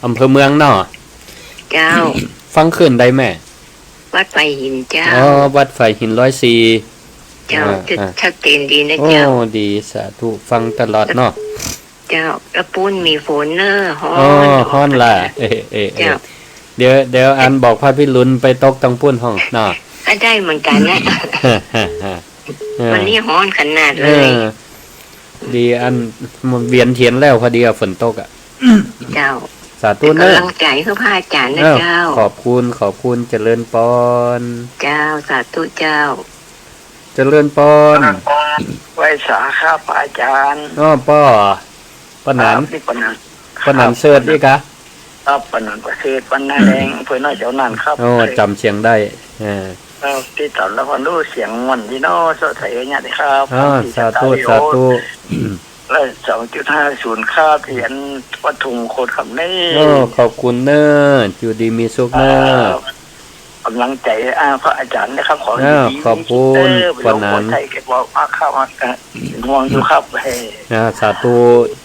อำเภอเมืองเนาะ เจ้า ฟังขึ้นได้แม่ วัดไฟหินเจ้า วัดไฟหิน104 เจ้าชัดเจนดีนะ โอ้ เจ้า ดีสาธุฟังตลอดเนาะ เจ้าละปูนมีฝนเนอฮ้อ ฮ้อนล่ะเดี๋ยวอันบอกพระพิรุณไปตกตังปุ้นห้องเนาะ ก็ได้เหมือนกันนะ วันนี้ฮ้อนขนาดเลย ดีอันมันเวียนเทียนแล้วพอดีฝนตกอ่ะ เจ้า สาธุเนอะ กำลังใจคือพระอาจารย์นะเจ้า ขอบคุณเจริญปอน เจ้าสาธุเจ้า เจริญปอน ไหว้สาครับอาจารย์ ป้อปนัน นี่ปนัน ปนันเสิร์ชดิกะ ครับปนันประเทศปนันแดงเพื่อนน้อยเจ้านั่นครับ จำเสียงได้ที่ตอนละคนรู้เสียงมันที่น้อสดใสเนี่ยครับ สาธุและ2.50ค่าเพียนวัตถุมงคลคำนี้ ขอบคุณเนอะอยู่ดีมีสุขเนอะ กำลังใจพระอาจารย์นะครับขอ ขอบคุณปนัน ไทยเก็บบอกข้าวห่วงอยู่ครับ สาธุ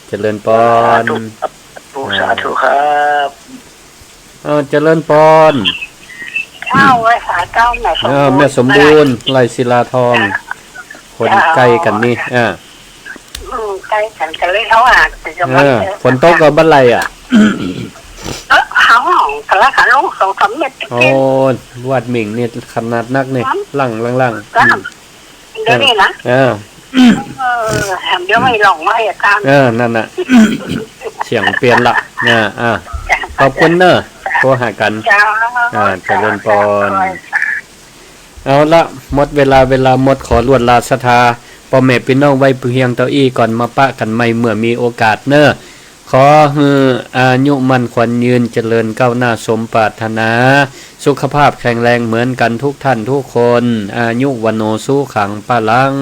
เจริญปอน ตัว สาธุครับ เจริญพร ข้าวไว้สาเจ้าแม่สมบูรณ์ แม่สมบูรณ์ไรศิลาทองคนใกล้กันนี่ใกล้กันกันเลยเขาจะมา ฝนตกกับบ้านไรเขาห้องกระขันลูก2-3 เม็ด โอ้วัดหมิ่งนี่ขนาดนักนี่ล่างเดี๋ยวนี้นะเดี๋ยวไม่หลงไม่ตามนั่นน่ะเสียงเปลี่ยนละขอบคุณเนอะโทรหากันเจริญพรเอาละหมดเวลาหมดขอลวดลาศรัทธาพ่อแม่พี่น้องไว้เพียงเต้าอี้ก่อนมาปะกันใหม่เมื่อมีโอกาสเนอะขออายุมั่นขวัญยืนเจริญก้าวหน้าสมปรารถนาสุขภาพแข็งแรงเหมือนกันทุกท่านทุกคนอายุวันโนสุขังปะลัง